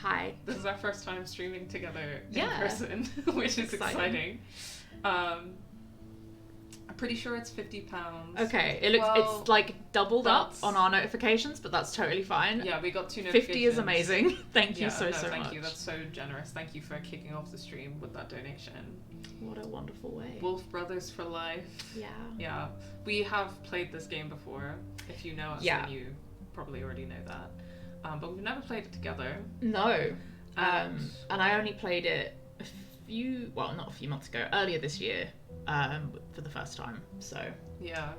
Hi. This is our first time streaming together in Yeah. person, which is exciting. I'm pretty sure it's £50. Okay, it's like doubled up on our notifications, but that's totally fine. Yeah, we got 2 notifications. 50 is amazing. Thank you so much. Thank you. That's so generous. Thank you for kicking off the stream with that donation. What a wonderful way. Wolf Brothers for life. Yeah. Yeah. We have played this game before. If you know us, then you probably already know that. But we've never played it together. No. And I only played it not a few months ago, earlier this year, for the first time. So yeah.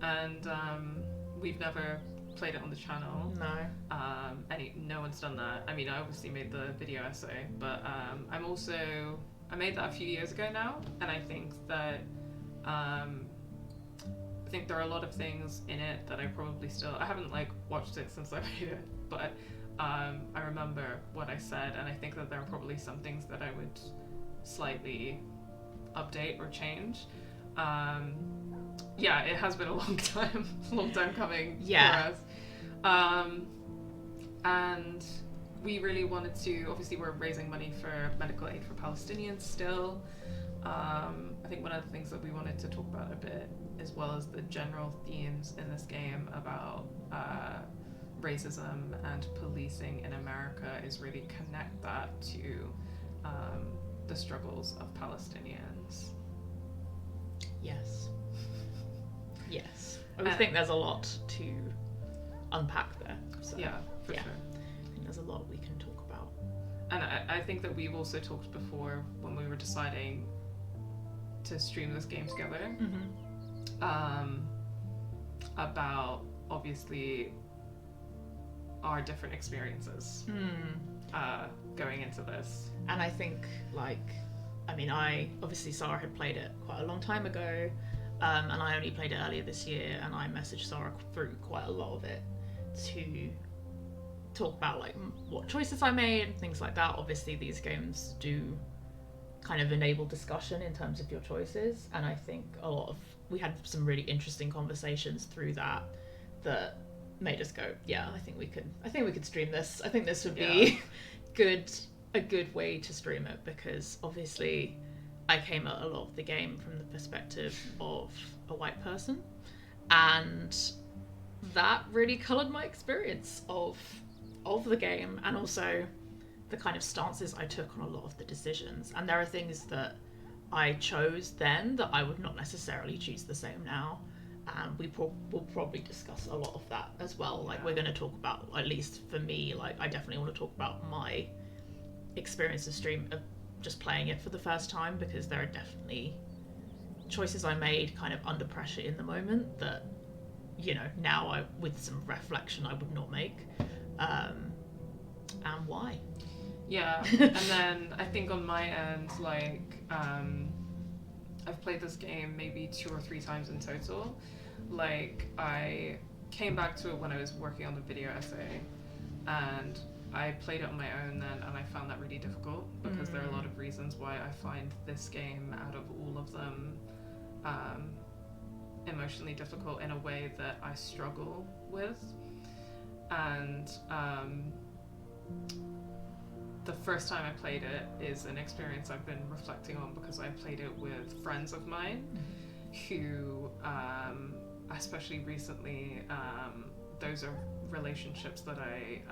And we've never played it on the channel. No. No one's done that. I mean, I obviously made the video essay, but I made that a few years ago now, and I think that there are a lot of things in it that I haven't like watched it since I made it, but I remember what I said, and I think that there are probably some things that I would slightly update or change. It has been a long time coming for us. And we really wanted to, obviously we're raising money for medical aid for Palestinians still. I think one of the things that we wanted to talk about a bit, as well as the general themes in this game about racism and policing in America, is really connect that to the struggles of Palestinians. Yes. I think there's a lot to unpack there. So, yeah, for sure. I think there's a lot we can talk about. And I think that we've also talked before when we were deciding to stream this game together, about obviously our different experiences going into this. And I think obviously Sara had played it quite a long time ago, and I only played it earlier this year, and I messaged Sara through quite a lot of it to talk about like what choices I made and things like that. Obviously these games do kind of enable discussion in terms of your choices, and I think we had some really interesting conversations through that made us go, I think we could stream this. I think this would be a good way to stream it, because obviously I came at a lot of the game from the perspective of a white person, and that really coloured my experience of the game, and also the kind of stances I took on a lot of the decisions. And there are things that I chose then that I would not necessarily choose the same now, and we'll probably discuss a lot of that as well. Like we're going to talk about, at least for me, like I definitely want to talk about my experience of just playing it for the first time, because there are definitely choices I made kind of under pressure in the moment that, now with some reflection I would not make, and why. And then I think on my end, like I've played this game maybe 2 or 3 times in total. Like I came back to it when I was working on the video essay, and I played it on my own then, and I found that really difficult, because there are a lot of reasons why I find this game, out of all of them, emotionally difficult in a way that I struggle with. And the first time I played it is an experience I've been reflecting on, because I played it with friends of mine who, especially recently, those are relationships that I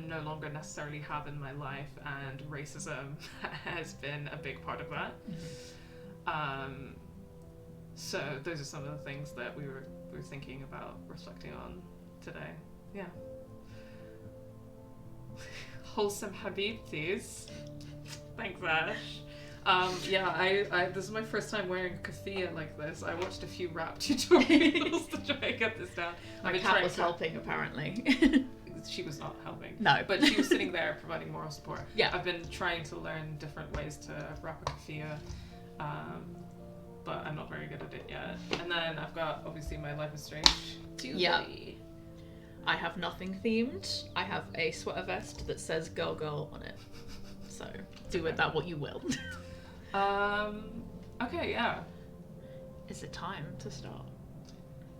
no longer necessarily have in my life, and racism has been a big part of that. So those are some of the things that we were thinking about reflecting on today. Yeah. Wholesome habibtis. Thanks, Ash. This is my first time wearing a keffiyeh like this. I watched a few rap tutorials to try and get this down. My cat was helping, apparently. She was not helping. No. But she was sitting there providing moral support. Yeah. I've been trying to learn different ways to wrap a keffiyeh, but I'm not very good at it yet. And then I've got, obviously, my Life is Strange 2 hoodie. I have nothing themed. I have a sweater vest that says "Girl Girl" on it. So do with that what you will. Okay, yeah. Is it time to start?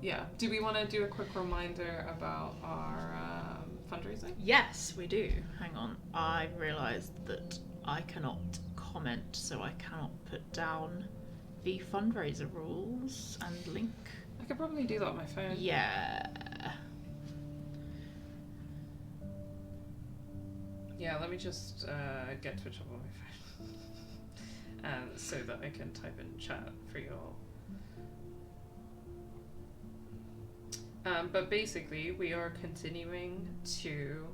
Yeah. Do we want to do a quick reminder about our fundraising? Yes, we do. Hang on. I realised that I cannot comment, so I cannot put down the fundraiser rules and link. I could probably do that on my phone. Yeah. Yeah, let me just get Twitch up on my phone. And so that I can type in chat for y'all. But basically, we are continuing to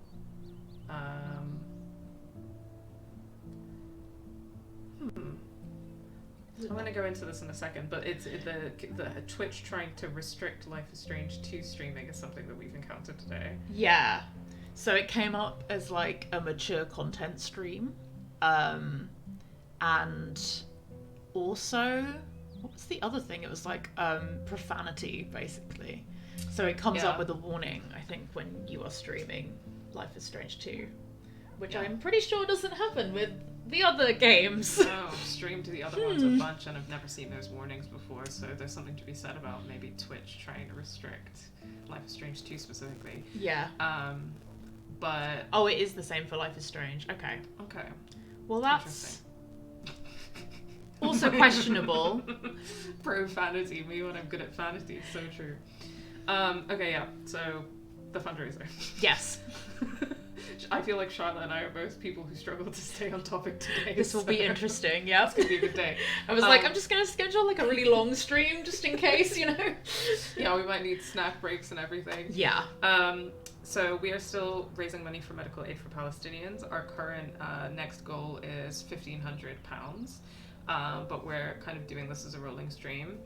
I'm going to go into this in a second, but it's the Twitch trying to restrict Life is Strange 2 streaming is something that we've encountered today. Yeah. So it came up as like a mature content stream. And also, what was the other thing? It was like profanity, basically. So it comes up with a warning, I think, when you are streaming Life is Strange 2. Which I'm pretty sure doesn't happen with the other games. No, I've streamed the other ones a bunch and I've never seen those warnings before, so there's something to be said about maybe Twitch trying to restrict Life is Strange 2 specifically. Yeah. But... Oh, it is the same for Life is Strange. Okay. Okay. Well, that's also questionable. Profanity, me when I'm good at fantasy, so true. Okay, yeah, so the fundraiser. Yes. I feel like Charlotte and I are both people who struggle to stay on topic today. This will be interesting, yeah. It's going to be a good day. I was like, I'm just going to schedule like a really long stream just in case, you know? Yeah, we might need snack breaks and everything. Yeah. So we are still raising money for medical aid for Palestinians. Our current next goal is £1,500, but we're kind of doing this as a rolling stream.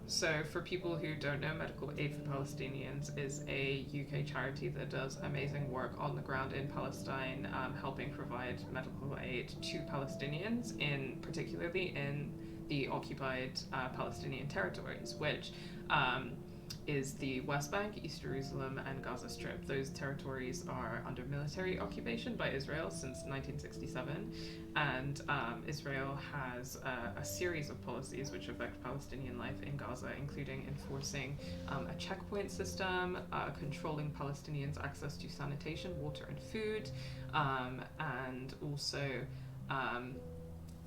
So for people who don't know, Medical Aid for Palestinians is a UK charity that does amazing work on the ground in Palestine, helping provide medical aid to Palestinians, particularly in the occupied Palestinian territories, which is the West Bank, East Jerusalem, and Gaza Strip. Those territories are under military occupation by Israel since 1967, and Israel has a series of policies which affect Palestinian life in Gaza, including enforcing a checkpoint system, controlling Palestinians' access to sanitation, water, and food, and also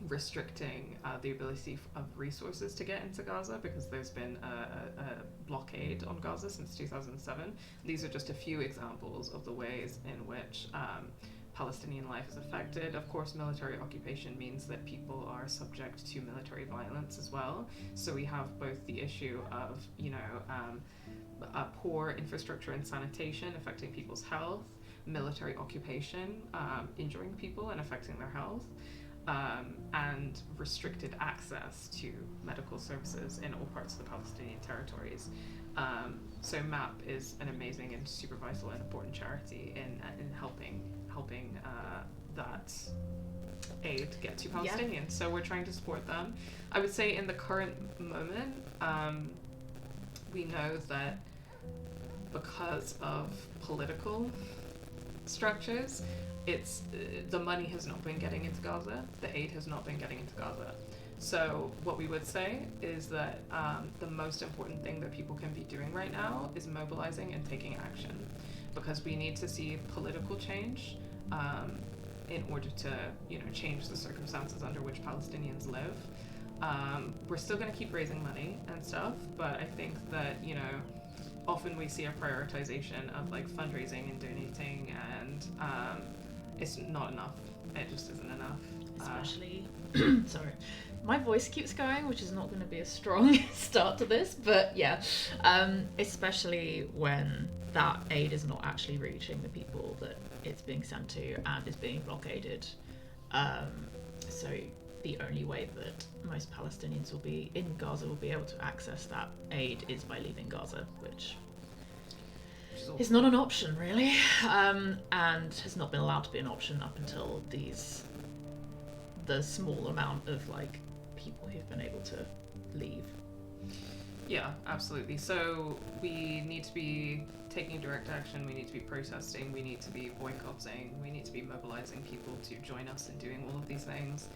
restricting the ability of resources to get into Gaza, because there's been a blockade on Gaza since 2007. These are just a few examples of the ways in which Palestinian life is affected. Of course, military occupation means that people are subject to military violence as well. So we have both the issue of, a poor infrastructure and sanitation affecting people's health, military occupation injuring people and affecting their health, and restricted access to medical services in all parts of the Palestinian territories. So MAP is an amazing and super vital and important charity in helping that aid get to Palestinians. Yeah. So we're trying to support them. I would say in the current moment, we know that because of political structures, the money has not been getting into Gaza, the aid has not been getting into Gaza. So what we would say is that the most important thing that people can be doing right now is mobilizing and taking action, because we need to see political change in order to change the circumstances under which Palestinians live. We're still going to keep raising money and stuff, but I think that often we see a prioritization of like fundraising and donating, and it's not enough. It just isn't enough. Especially, sorry, my voice keeps going, which is not going to be a strong start to this, but yeah, especially when that aid is not actually reaching the people that it's being sent to and is being blockaded. So the only way that most Palestinians will be in Gaza will be able to access that aid is by leaving Gaza, which is not an option really, and has not been allowed to be an option up until the small amount of like people who've been able to leave. Yeah, absolutely. So we need to be taking direct action, we need to be protesting, we need to be boycotting, we need to be mobilizing people to join us in doing all of these things.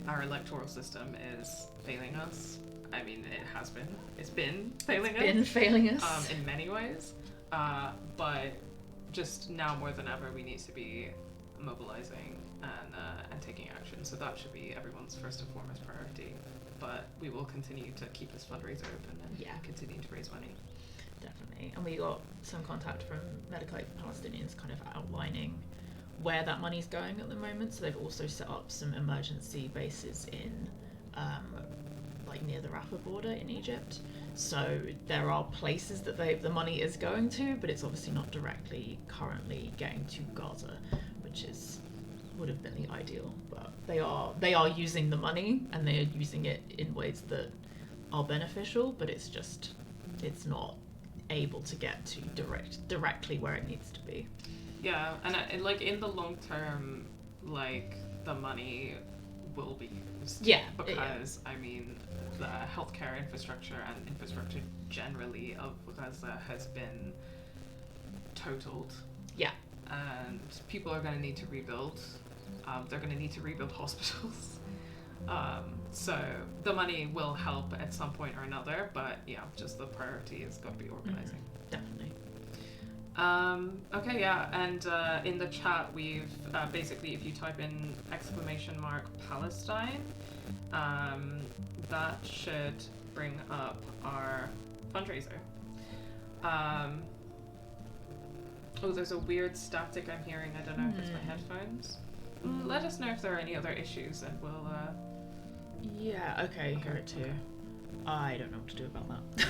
Our electoral system is failing us, I mean, it's been failing us in many ways, but just now more than ever, we need to be mobilizing and taking action. So that should be everyone's first and foremost priority. But we will continue to keep this fundraiser open and continue to raise money. Definitely. And we got some contact from Medical Aid for Palestinians kind of outlining where that money's going at the moment. So they've also set up some emergency bases in like near the Rafah border in Egypt. So there are places that the money is going to, but it's obviously not directly currently getting to Gaza, which would have been the ideal. But they are using the money, and they are using it in ways that are beneficial, but it's not able to get to directly where it needs to be. Yeah, and like in the long term, like the money will be used. Yeah. Because I mean, the healthcare infrastructure and infrastructure generally of Gaza has been totaled. Yeah. And people are going to need to rebuild. They're going to need to rebuild hospitals. So the money will help at some point or another, but yeah, just the priority has got to be organizing. Definitely. Okay, yeah, and in the chat we've basically, if you type in !Palestine, that should bring up our fundraiser. Oh, there's a weird static I'm hearing. I don't know if it's my headphones. Let us know if there are any other issues, and we'll. Yeah. Okay. Hear it too. I don't know what to do about that.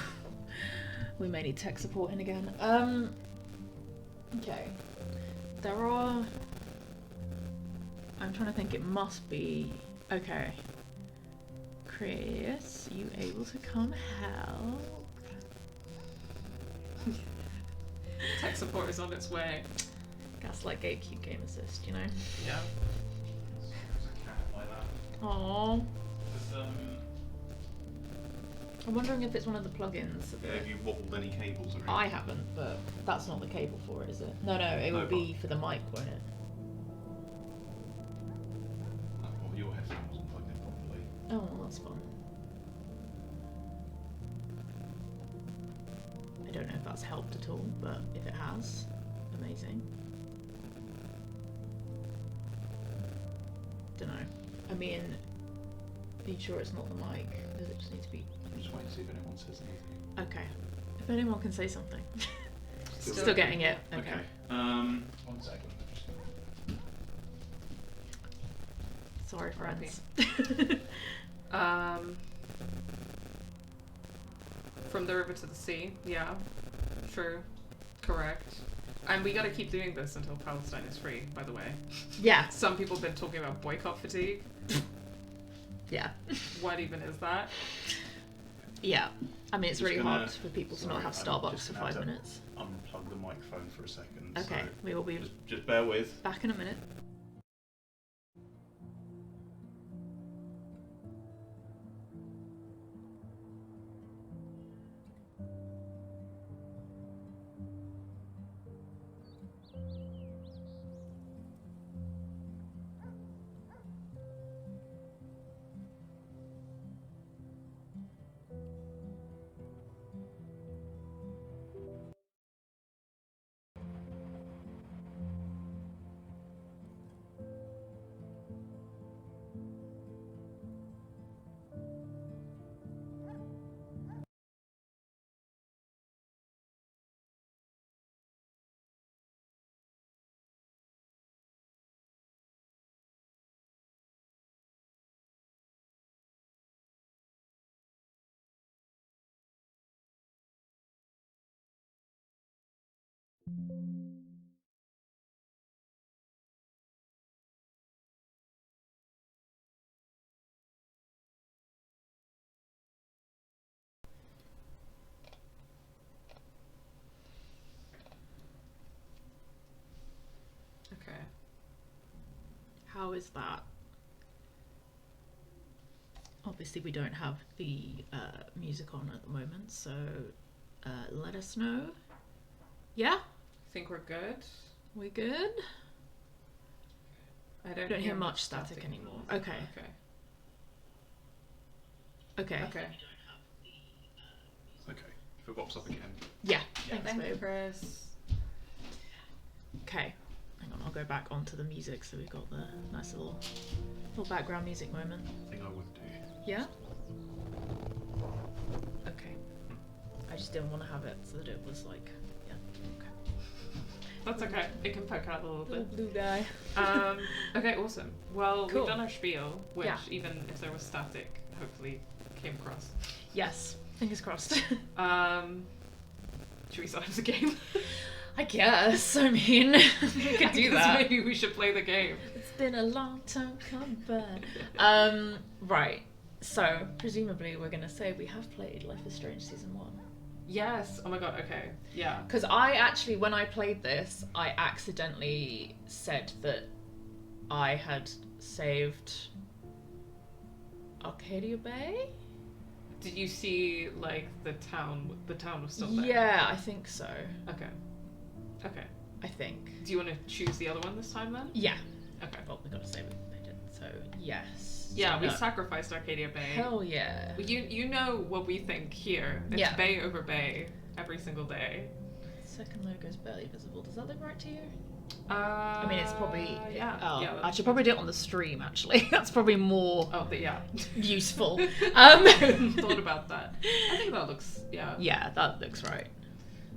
We may need tech support in again. Okay. There are. I'm trying to think. It must be. Okay. Chris, you able to come help? Tech support is on its way. Gaslight Gatekeep Game Assist, you know? Yeah. Aww. I'm wondering if it's one of the plugins. Have you wobbled any cables or anything? I haven't, but that's not the cable for it, is it? No, it would be for the mic, won't it? Well, your headphone wasn't plugged in properly. Oh, well, that's fun. I don't know if that's helped at all, but if it has, amazing. Don't know. I mean, are you sure it's not the mic? Does it just need to be? I'm just waiting to see if anyone says anything. Okay. If anyone can say something. Still getting it. Okay. 1 second. Sorry, friends. From the river to the sea. Yeah. True. Correct. And we gotta keep doing this until Palestine is free, by the way. Yeah. Some people have been talking about boycott fatigue. Yeah. What even is that? Yeah. I mean, it's really hard for people to not have Starbucks for 5 minutes. Unplug the microphone for a second. Okay, so we will be just bear with. back in a minute. Okay. How is that? Obviously, we don't have the music on at the moment, so let us know. Yeah? Think we're good? We good? I don't hear much static anymore. Okay. Okay. Okay. Okay. if it pops up again. Yeah. Yeah. Thanks, Thank you, babe. Chris. Okay. Hang on, I'll go back onto the music so we've got the nice little background music moment. I think I would do. Yeah? Okay. I just didn't want to have it so that it was like, yeah, okay. That's okay. It can poke out a little Little bit. blue guy. Okay, awesome. Well, Cool. we've done our spiel, which Yeah. even if there was static, hopefully came across. Yes. Fingers crossed. Should we start the game? I guess. I mean, we could do that. Maybe we should play the game. It's been a long time coming back. Right. So, presumably we're going to say we have played Life is Strange Season 1. Yes. Oh my god. Okay. Yeah. Because I actually, when I played this, I accidentally said that I had saved Arcadia Bay? Did you see like the town? The town was still there. Yeah, I think so. Okay. Okay. I think. Do you want to choose the other one this time then? Yeah. Okay. Well, we got to say we made it. So, yes. Yeah, So we no. sacrificed Arcadia Bay. Hell yeah. Well, you know what we think here. It's Yeah. bay over bay every single day. Second logo is barely visible. Does that look right to you? I I mean, it's probably. yeah. Oh, yeah, I should probably do it on the stream. Actually, that's probably more yeah. useful. Thought about that. I think that looks Yeah, that looks right.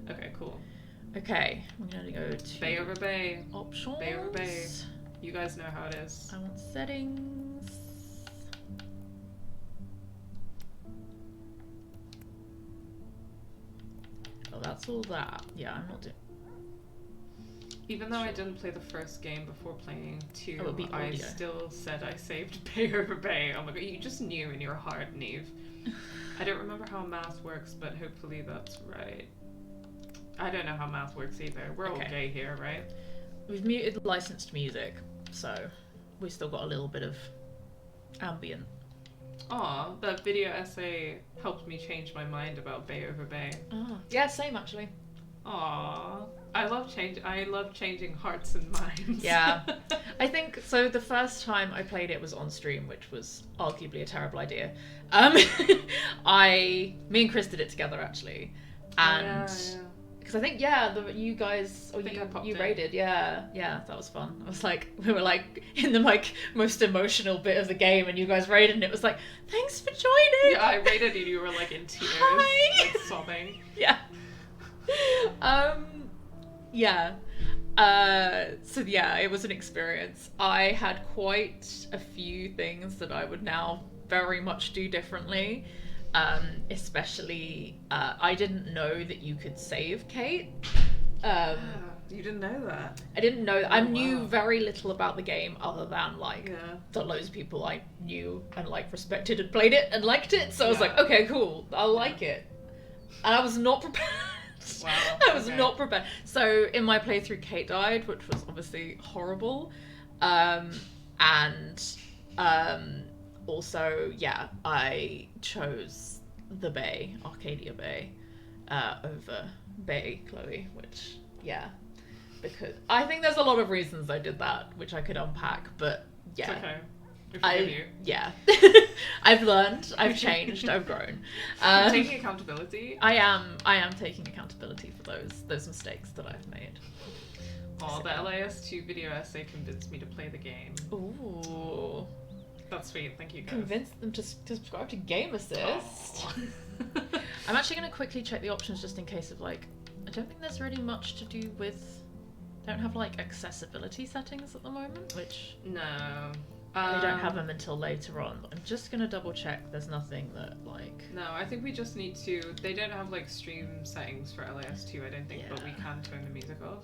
Okay, cool. Okay, I'm gonna go to Bay over bay. options. Bay over bay. You guys know how it is. I want settings. Oh, that's all that. Yeah, I'm not doing. Even though I didn't play the first game before playing 2, Oh, it'd be I audio. still said I saved bay over bay. Oh my god, you just knew in your heart, Neve. I don't remember how math works, but hopefully that's right. I don't know how math works either. We're all Okay. gay here, right? We've muted licensed music, so we still got a little bit of ambient. Aw, that video essay helped me change my mind about bay over bay. Ah, yeah, same actually. Aw, I love changing hearts and minds. Yeah. I think so. The first time I played it was on stream, which was arguably a terrible idea. Me and Chris did it together actually, and because I think you guys or think I popped you in. raided, yeah, that was fun. I was like, we were like in the like most emotional bit of the game, and you guys raided, and it was like, thanks for joining. Yeah, I rated you. You were like in tears, Hi. like sobbing. Yeah. Yeah. So yeah, it was an experience. I had quite a few things that I would now very much do differently. Especially, I didn't know that you could save Kate. You didn't know that? I didn't know. I Oh, knew wow. very little about the game other than like Yeah. that loads of people I knew and like respected had played it and liked it. So I was Yeah. like, okay, cool, I'll like it. And I was not prepared. Wow. I was okay. not prepared. So in my playthrough, Kate died, which was obviously horrible. Also, yeah, I chose the Bay, Arcadia Bay, over Bay Chloe, which, yeah. Because I think there's a lot of reasons I did that, which I could unpack, but yeah. It's okay. We forgive you. Yeah. I've learned, I've changed, I've grown. You're taking accountability. I am taking accountability for those mistakes that I've made. Oh, the LAS2 video essay convinced me to play the game. Ooh. That's sweet. Thank you, guys. Convince them to subscribe to Game Assist. I'm actually going to quickly check the options just in case of like, I don't think there's really much to do with, don't have like accessibility settings at the moment, which No. they don't have them until later on. I'm just going to double check there's nothing that like... No, I think we just need to. They don't have like stream settings for LAS2, I don't think, but we Yeah. can turn the music off,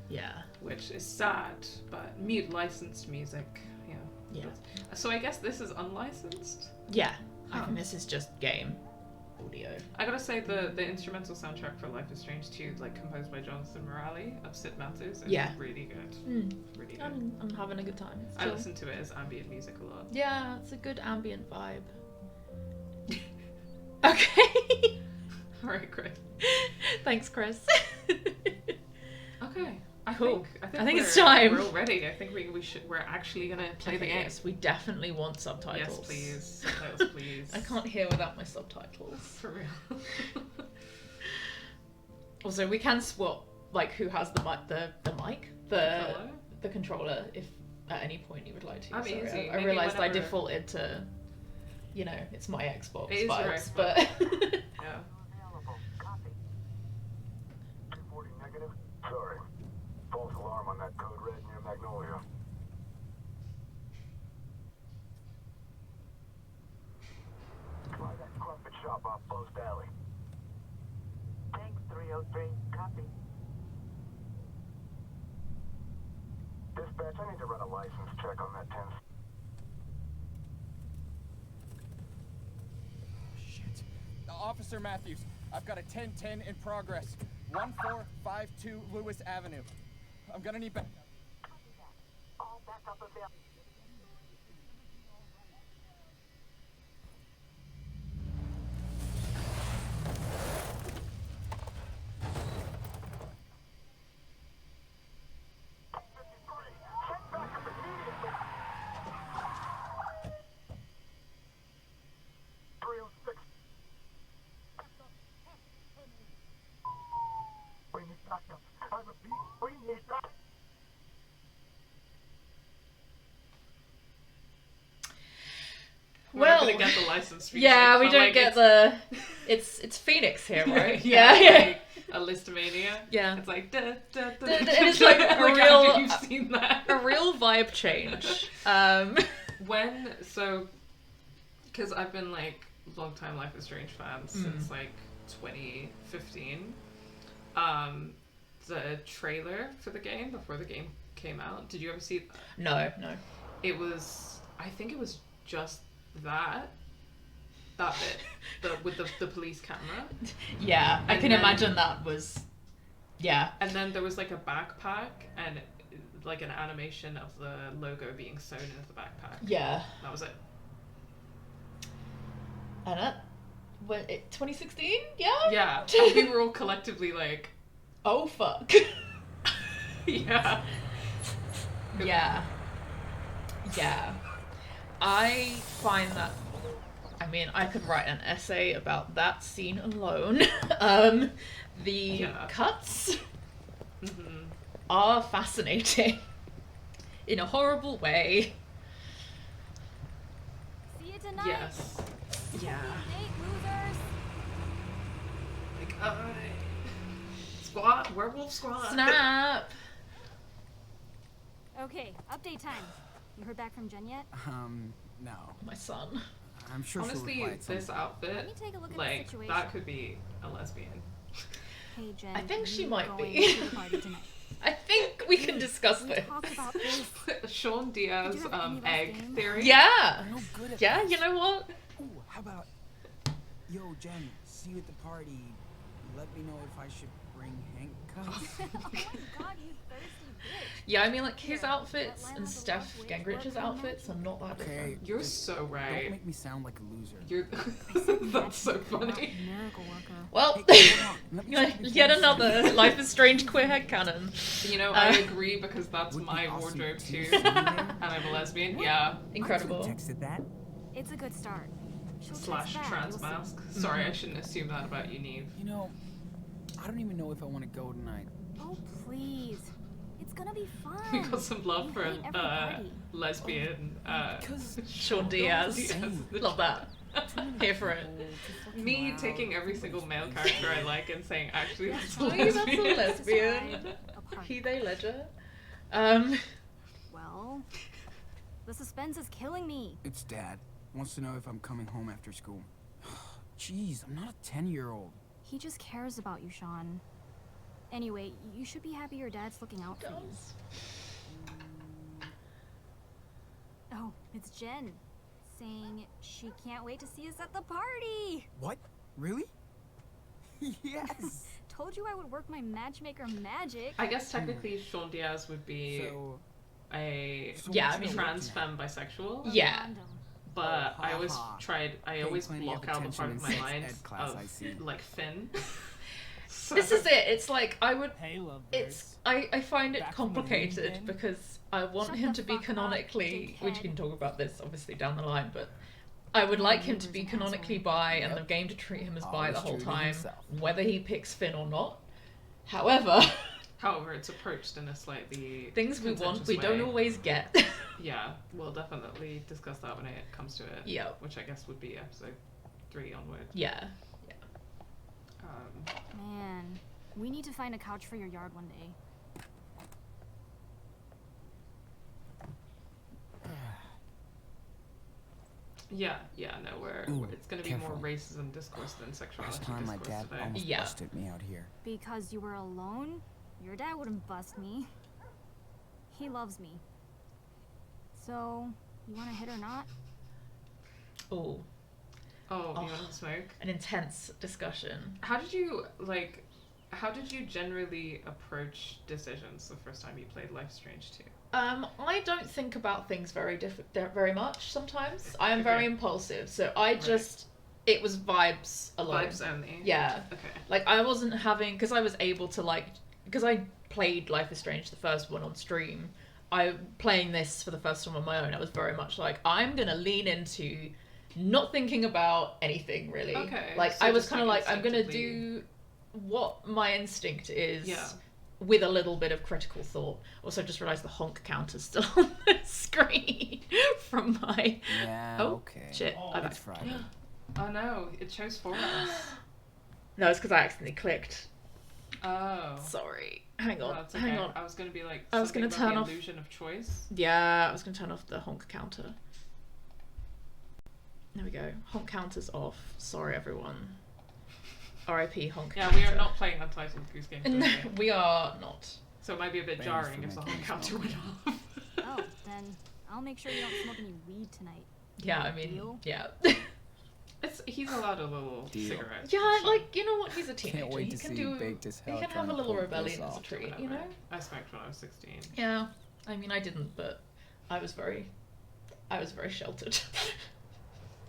Yeah. which is sad. But mute licensed music, yeah. Yeah. So I guess this is unlicensed. Yeah. I Huh. think this is just game audio. I gotta say the instrumental soundtrack for Life is Strange 2, like composed by Jonathan Morale of Sid Matters, is Yeah. really good. Really good. I'm having a good time. It's I chill. listen to it as ambient music a lot. Yeah, it's a good ambient vibe. Okay. Alright, great. Thanks, Chris. Okay. Cool. I think it's we're- time. We're all ready. I think we're actually gonna play the game. Yes, we definitely want subtitles. Yes, please. Subtitles, please. I can't hear without my subtitles. For real. Also, we can swap like who has the mic, the controller, if at any point you would like to. I'm Sorry, easy. I Maybe realised I whenever- defaulted to, you know, it's my Xbox It is your vibes, Xbox. but Yeah. Copy. 240 negative. Sorry. False alarm on that code red near Magnolia. Try that crumpet shop off Post Alley. Tank 303. Copy. Dispatch, I need to run a license check on that 10. Shit. Officer Matthews, I've got a 1010 in progress. 1452 Lewis Avenue. I'm gonna need backup. All backup available. We're not gonna get the license music, yeah, we but, don't like, get it's- the. It's Phoenix here, right? yeah, yeah. like a Listomania. Yeah. It's like da, da, da, It da, is like a like, real- after you've seen that. A real vibe change. Because I've been like long time Life is Strange fan since like 2015. The trailer for the game before the game came out. Did you ever see that? No. It was, I think it was just that bit, with the police camera. Yeah, I And can then- imagine that was. Yeah. And then there was like a backpack and like an animation of the logo being sewn into the backpack. Yeah. That was it. And that. 2016? Yeah? Yeah. And we were all collectively like, Oh, fuck. yeah. Yeah. Yeah. I find that. I mean, I could write an essay about that scene alone. The Yeah. cuts Mhm. are fascinating in a horrible way. See you tonight. Yes. Yeah. Date, losers. Like, squad, werewolf squad. Snap! Okay, update time. You heard back from Jen yet? No. My son. I'm sure Honestly, she'll reply at some this point. outfit, Let me take a look at the like, situation. that could be a lesbian. Hey Jen. I think she you might going be. to the party tonight? I think we can discuss We this. talked about this. Sean Diaz, Did you have any last egg game? theory. Yeah! I'm no good at Yeah, this. you know what? Ooh, how about... Yo, Jen, see you at the party. Let me know if I should bring handcuffs. Oh my god, you thirsty bitch. Yeah, I mean, like, his Here, outfits let Lana and have a Steph rough wig Gingrich's work on outfits are not that Okay. different. You're Just so Don't right. make me sound like a loser. You're. That's so funny. Miracle worker. Well, Hey, come on, let me check your yet pants. another Life is Strange queer headcanon. You know, I Uh, agree because that's Would be my awesome wardrobe to too. see you there. And I'm a lesbian. Yeah. Incredible. I texted that. It's a good start. She'll Slash text back, trans you'll see. mask. Sorry, I shouldn't assume that about you, Neve. You know, I don't even know if I want to go tonight. Oh please. It's gonna be fun. We got some love You for hate every party. lesbian. Because Sean Diaz. Love that. Here for it. Me taking every single male character I like and saying, actually, that's a Oh, that's a lesbian. lesbian. A party. He, they, ledger. Well, the suspense is killing me. It's Dad. Wants to know if I'm coming home after school. Jeez, I'm not a 10-year-old. He just cares about you, Sean. Anyway, you should be happy your dad's looking out for you. Oh, it's Jen. Saying she can't wait to see us at the party. What? Really? Yes. Told you I would work my matchmaker magic. I guess technically Sean Diaz would be So, a Yeah, what I you mean, know trans looking femme bisexual. Yeah. Random. But Oh, I always ha, ha. I always plenty block of out the attention part in of my sex mind ed class, I see. of like Finn. So- This is it. It's like, I would. Hey, lovers. It's. I find it Back from the complicated moon, because I want Shut him the to be fuck up, canonically. We dickhead. can talk about this obviously down the line, but I would like him to be canonically bi and the game to treat him as bi the whole Always true to time, himself. whether he picks Finn or not. However, it's approached in a slightly things we want, contentious we don't way. always get. Yeah, we'll definitely discuss that when it comes to it. Yeah. Which I guess would be episode 3 onward. Yeah. Man, we need to find a couch for your yard one day. Yeah, no, it's going to be careful. more racism discourse than sexuality First time my discourse dad today. almost Yeah. busted me out here. Because you were alone? Your dad wouldn't bust me. He loves me. So, you want to hit or not? Oh, Oh, Oh. you want to smoke? an intense discussion. How did you generally approach decisions the first time you played Life is Strange 2? I don't think about things very much sometimes. I am Okay. very impulsive, so I just it was vibes alone. Vibes only? Yeah. Okay. Like I wasn't having because I was able to because I played Life is Strange the first one on stream. I playing this for the first time on my own. I was very much like I'm gonna lean into not thinking about anything really. Okay, Like so I was just, kind of like, like I'm gonna instinctively- do what my instinct is. Yeah. With a little bit of critical thought. Also, just realised the honk counter's still on the screen from my. Yeah, Oh, okay. shit. I'm It's back. Friday. Oh no, it chose for us. No, it's because I accidentally clicked. Oh. Sorry. Hang on. Oh, that's okay. Hang on. I was going to be like, I was something gonna about turn the off- illusion of choice. Yeah, I was going to turn off the honk counter. There we go. Honk counter's off. Sorry, everyone. R.I.P. honk Yeah, counter. we are not playing Untitled Goose Game No, today. we are not. So it might be a bit Thanks jarring for if the making honk me counter smoke. went off. Oh, then I'll make sure you don't smoke any weed tonight. Yeah, I mean, Deal? yeah. He's allowed a little Deal. cigarette. Yeah, It's fine. like, you know what? He's a teenager. Can't wait he to can see do. you baked as He hell can have trying a to little pull this rebellion as a off. treat, Whatever. you know? I smoked when I was 16. Yeah. I mean, I didn't, but I was very sheltered.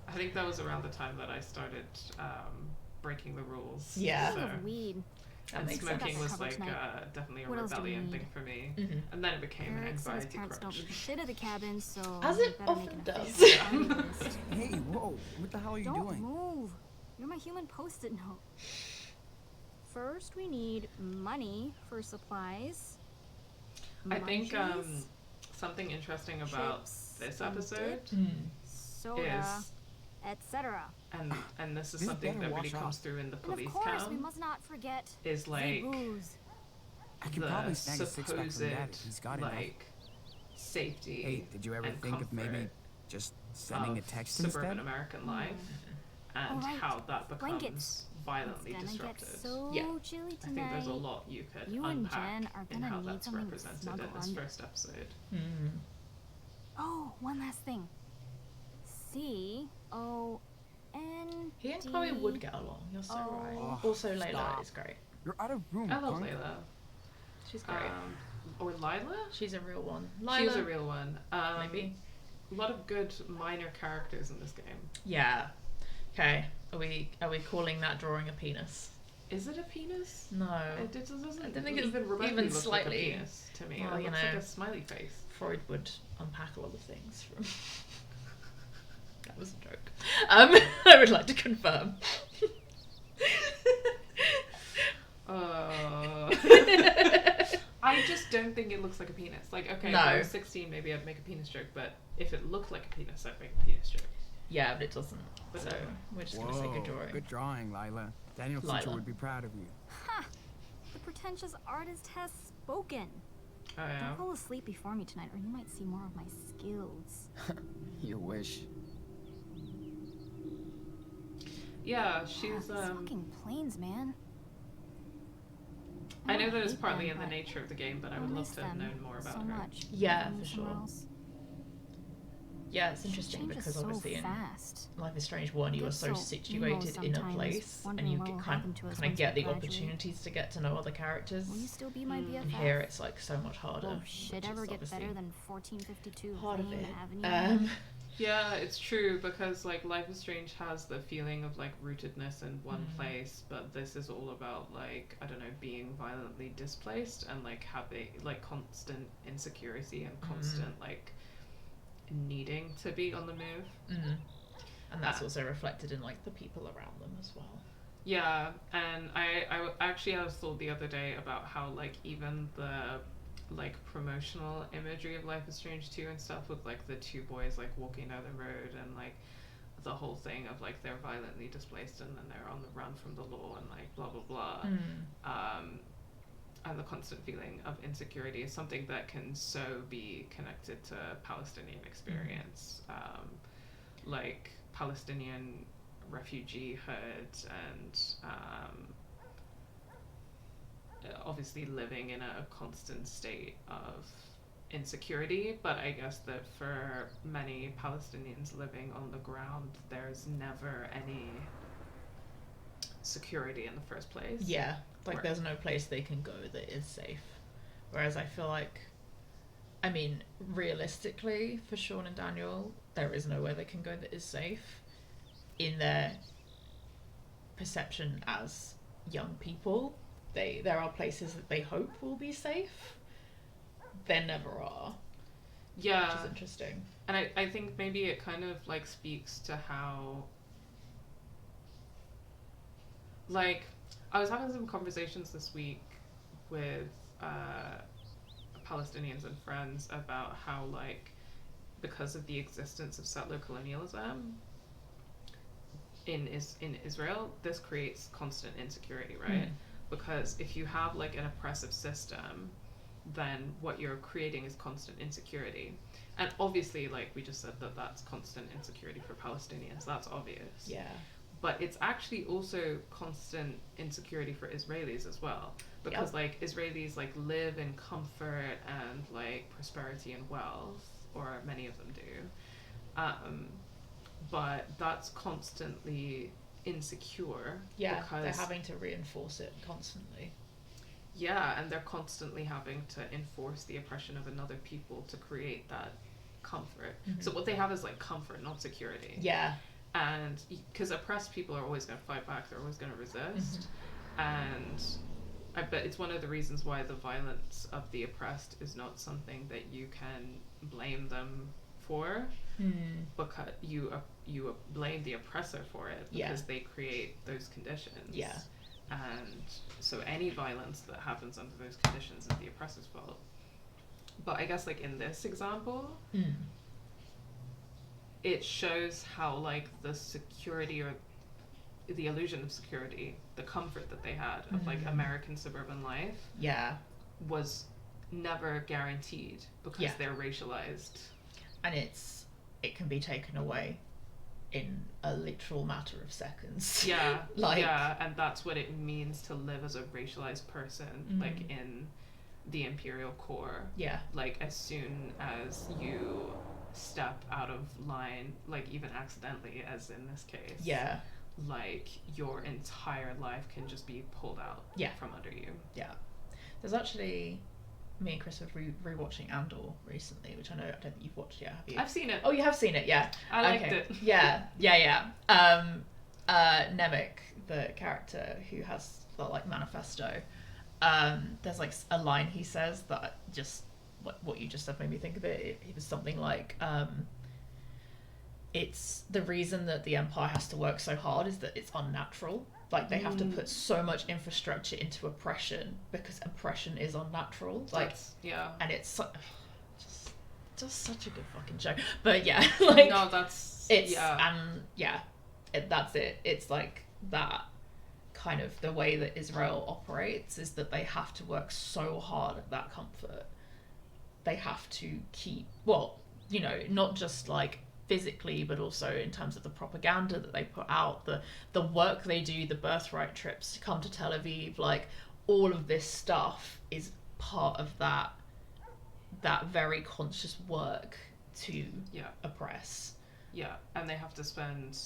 I think that was around the time that I started breaking the rules. Yeah. Speaking So, of weed, That and makes smoking sense. was Cover like tonight. definitely a What else do we rebellion need? thing for me. Mhm. And then it became an Eric said his anxiety parents don't crutch. leave shit at the cabin, so As you it better make often an does. efficient shopping list. Hey, whoa, what the hell are you Don't doing? move. You're my human post-it note. First, we need money for supplies. I think munchies, something interesting about chips, this and episode dip, Mm. soda, is, etc. and this is This something better that really wash comes off. through in the And police of course, we town, must not forget is the like booze. I could the probably snag a six-pack supposed from Dad if he's got enough. like safety Hey, did you ever and think of maybe comfort just sending a of text suburban instead? American life and Alright, how that becomes blankets. violently It's gonna disrupted. get so Yeah. chilly I think tonight. there's a lot you could You and unpack Jen are in gonna how need that's something to represented snuggle in this under. first episode. Mm. Oh, one last thing. C-O-N. He and Chloe would get along. You're so Oh. right. Oh, Also, Layla stop. is great. You're out of room, I love punk. Layla. She's great. Or Lila? She's a real one. She's Lila, a real one. maybe. A lot of good minor characters in this game. Yeah. Okay. Are we calling that drawing a penis? Is it a penis? No. It doesn't I don't think it's even remotely even look slightly. like a penis to me. Well, It you looks like know. a smiley face. Freud would unpack a lot of things from. That was a joke. I would like to confirm. I just don't think it looks like a penis. Like, okay, if No. I was 16, maybe I'd make a penis joke, but if it looked like a penis, I'd make a penis joke. Yeah, but it doesn't. But So no. we're just gonna say good drawing. Good drawing, Lila. Daniel's Lila. teacher would be proud of you. Ha! The pretentious artist has spoken. Oh yeah. Don't fall asleep before me tonight, or you might see more of my skills. You wish. Yeah, These she's fucking planes, man. I know don't that it's hate partly them, in the but nature of the game, but I I'll would love miss to have them known more about so her. much. Yeah, Maybe for somewhere sure. else. Yeah, it's She interesting changes because so obviously in fast. Life is Strange 1 you Get are so so situated emo in a sometimes, place and wondering you what get will kind happen to us of once get we the graduate. opportunities to get to know other characters. Will you still be my Mm. BFF? And here it's like so much harder. Will shit which ever is get obviously better than 1452 part of Lane it. Avenue? Yeah, it's true because like Life is Strange has the feeling of like rootedness in one Mm. place, but this is all about like I don't know being violently displaced and like having like constant insecurity and constant like needing to be on the move. Mm. And that's Ah. also reflected in like the people around them as well. Yeah, and I actually had a thought the other day about how like even the like promotional imagery of Life is Strange 2 and stuff with like the two boys like walking down the road and like the whole thing of like they're violently displaced and then they're on the run from the law and like blah blah blah. And the constant feeling of insecurity is something that can so be connected to Palestinian experience. Like Palestinian refugeehood and obviously living in a constant state of insecurity, but I guess that for many Palestinians living on the ground, there's never any security in the first place. Yeah, like Right. there's no place they can go that is safe. Whereas I feel like, I mean, realistically, for Sean and Daniel, there is nowhere they can go that is safe in their perception as young people. There are places that they hope will be safe. There never are, which Yeah, is interesting. and I think maybe it kind of like speaks to how like I was having some conversations this week with Palestinians and friends about how like because of the existence of settler colonialism in Israel, this creates constant insecurity, right? Because if you have like an oppressive system, then what you're creating is constant insecurity. And obviously, like we just said, that's constant insecurity for Palestinians. That's obvious. Yeah. But it's actually also constant insecurity for Israelis as well. Because like Israelis like live in comfort and like prosperity and wealth, or many of them do. But that's constantly insecure. Yeah, because they're having to reinforce it constantly. yeah, and they're constantly having to enforce the oppression of another people to create that comfort. So what they have is like comfort, not security. Yeah. And because oppressed people are always going to fight back, they're always going to resist. And I bet it's one of the reasons why the violence of the oppressed is not something that you can blame them for, because you blame the oppressor for it because they create those conditions. Yeah. And so any violence that happens under those conditions is the oppressor's fault. But I guess like in this example, it shows how like the security or the illusion of security, the comfort that they had of like American suburban life, was never guaranteed because they're racialized. And it can be taken away in a literal matter of seconds. Yeah, like and that's what it means to live as a racialized person, like in the imperial core. Yeah. Like as soon as you step out of line, like even accidentally, as in this case. Yeah. Like your entire life can just be pulled out from under you. Yeah. There's actually, me and Chris were rewatching Andor recently, which I don't think you've watched yet, have you? I've seen it. Oh, you have seen it, yeah. I liked it. Yeah. Nemec, the character who has the like manifesto, there's like a line he says that just what you just said made me think of it. It was something like, it's the reason that the Empire has to work so hard is that it's unnatural. Like they have to put so much infrastructure into oppression because oppression is unnatural. Like and it's just such a good fucking joke. But yeah, like no, that's it's that's it. It's like that kind of the way that Israel operates is that they have to work so hard at that comfort. They have to keep not just like physically, but also in terms of the propaganda that they put out, the work they do, the birthright trips to come to Tel Aviv, like all of this stuff is part of that very conscious work to oppress. Yeah, and they have to spend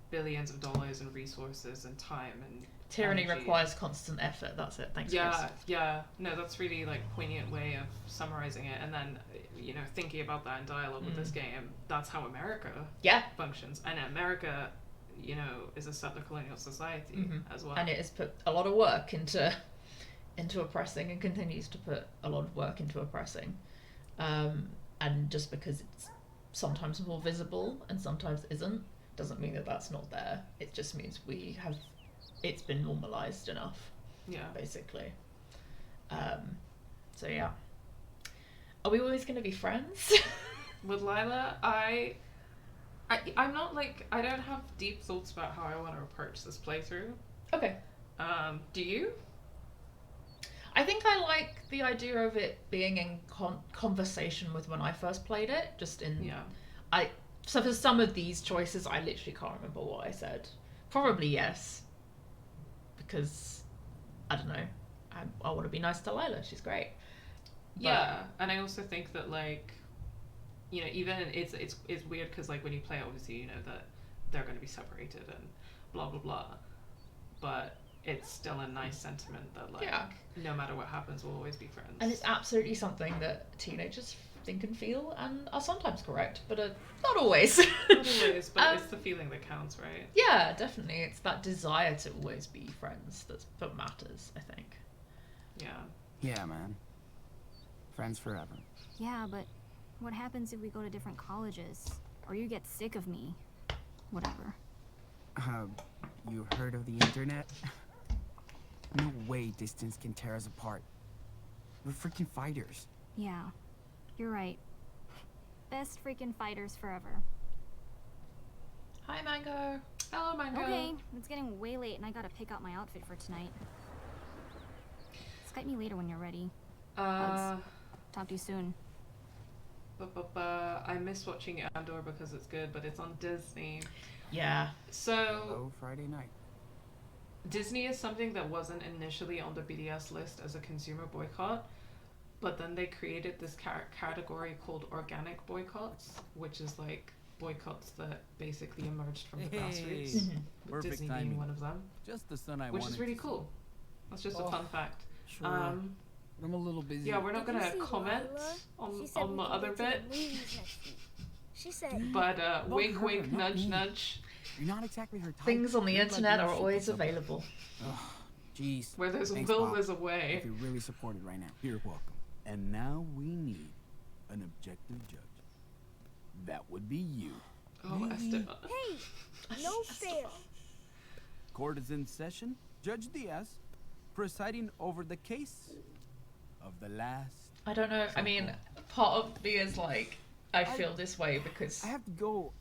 billions of dollars and resources and time and tyranny energy. Requires constant effort. That's it. Thanks, Chris. No, that's really like poignant way of summarizing it. And then thinking about that in dialogue with this game, that's how America functions. And America is a settler colonial society as well, and it has put a lot of work into oppressing and continues to put a lot of work into oppressing, and just because it's sometimes more visible and sometimes isn't doesn't mean that that's not there. It just means we have it's been normalized enough, Yeah. basically. So yeah, are we always going to be friends? With Lila, I'm not like, I don't have deep thoughts about how I want to approach this playthrough. Okay. Do you? I think I like the idea of it being in conversation with when I first played it. Just in so for some of these choices, I literally can't remember what I said. Probably yes, because I don't know. I want to be nice to Lila. She's great. Yeah, and I also think that like, you know, even it's weird because like when you play, obviously you know that they're going to be separated and blah blah blah, but it's still a nice sentiment that like no matter what happens, we'll always be friends. And it's absolutely something that teenagers think and feel and are sometimes correct, but not always. Not always, but it's the feeling that counts, right? Yeah, definitely. It's that desire to always be friends that's what matters, I think. Yeah. Yeah, man. Friends forever. Yeah, but what happens if we go to different colleges? Or you get sick of me? Whatever. You heard of the internet? No way distance can tear us apart. We're freaking fighters. Yeah, you're right. Best freaking fighters forever. Hi, Mango. Hello, Mango. Okay, it's getting way late and I gotta pick out my outfit for tonight. Skype me later when you're ready. Hugs. Talk to you soon. I miss watching Andor because it's good, but it's on Disney. Yeah. So Hello, Friday night. Disney is something that wasn't initially on the BDS list as a consumer boycott, but then they created this category called organic boycotts, which is like boycotts that basically emerged from the grassroots, with Perfect Disney timing. being one of them, Just the son I which wanted is really to cool. That's just a Oh, fun fact. Sure. I'm a little busy. Yeah, we're not Did you gonna see comment Lila? She said on we the can other go to bit, the movies next week. She said, but wink, her, wink, not nudge, me. nudge. You're not exactly her type. Things on the You're like internet you are should always look up. available. Ugh, jeez. Where there's a Thanks, will, Pop. there's a I way. feel really supported right now. You're welcome. And now we need an objective judge. That would be you. Oh, Esteban. hey, no fair. Court is in session. Judge Diaz, presiding over the case of the last. I don't know. I mean, part of me is like, I feel this way because I have to go.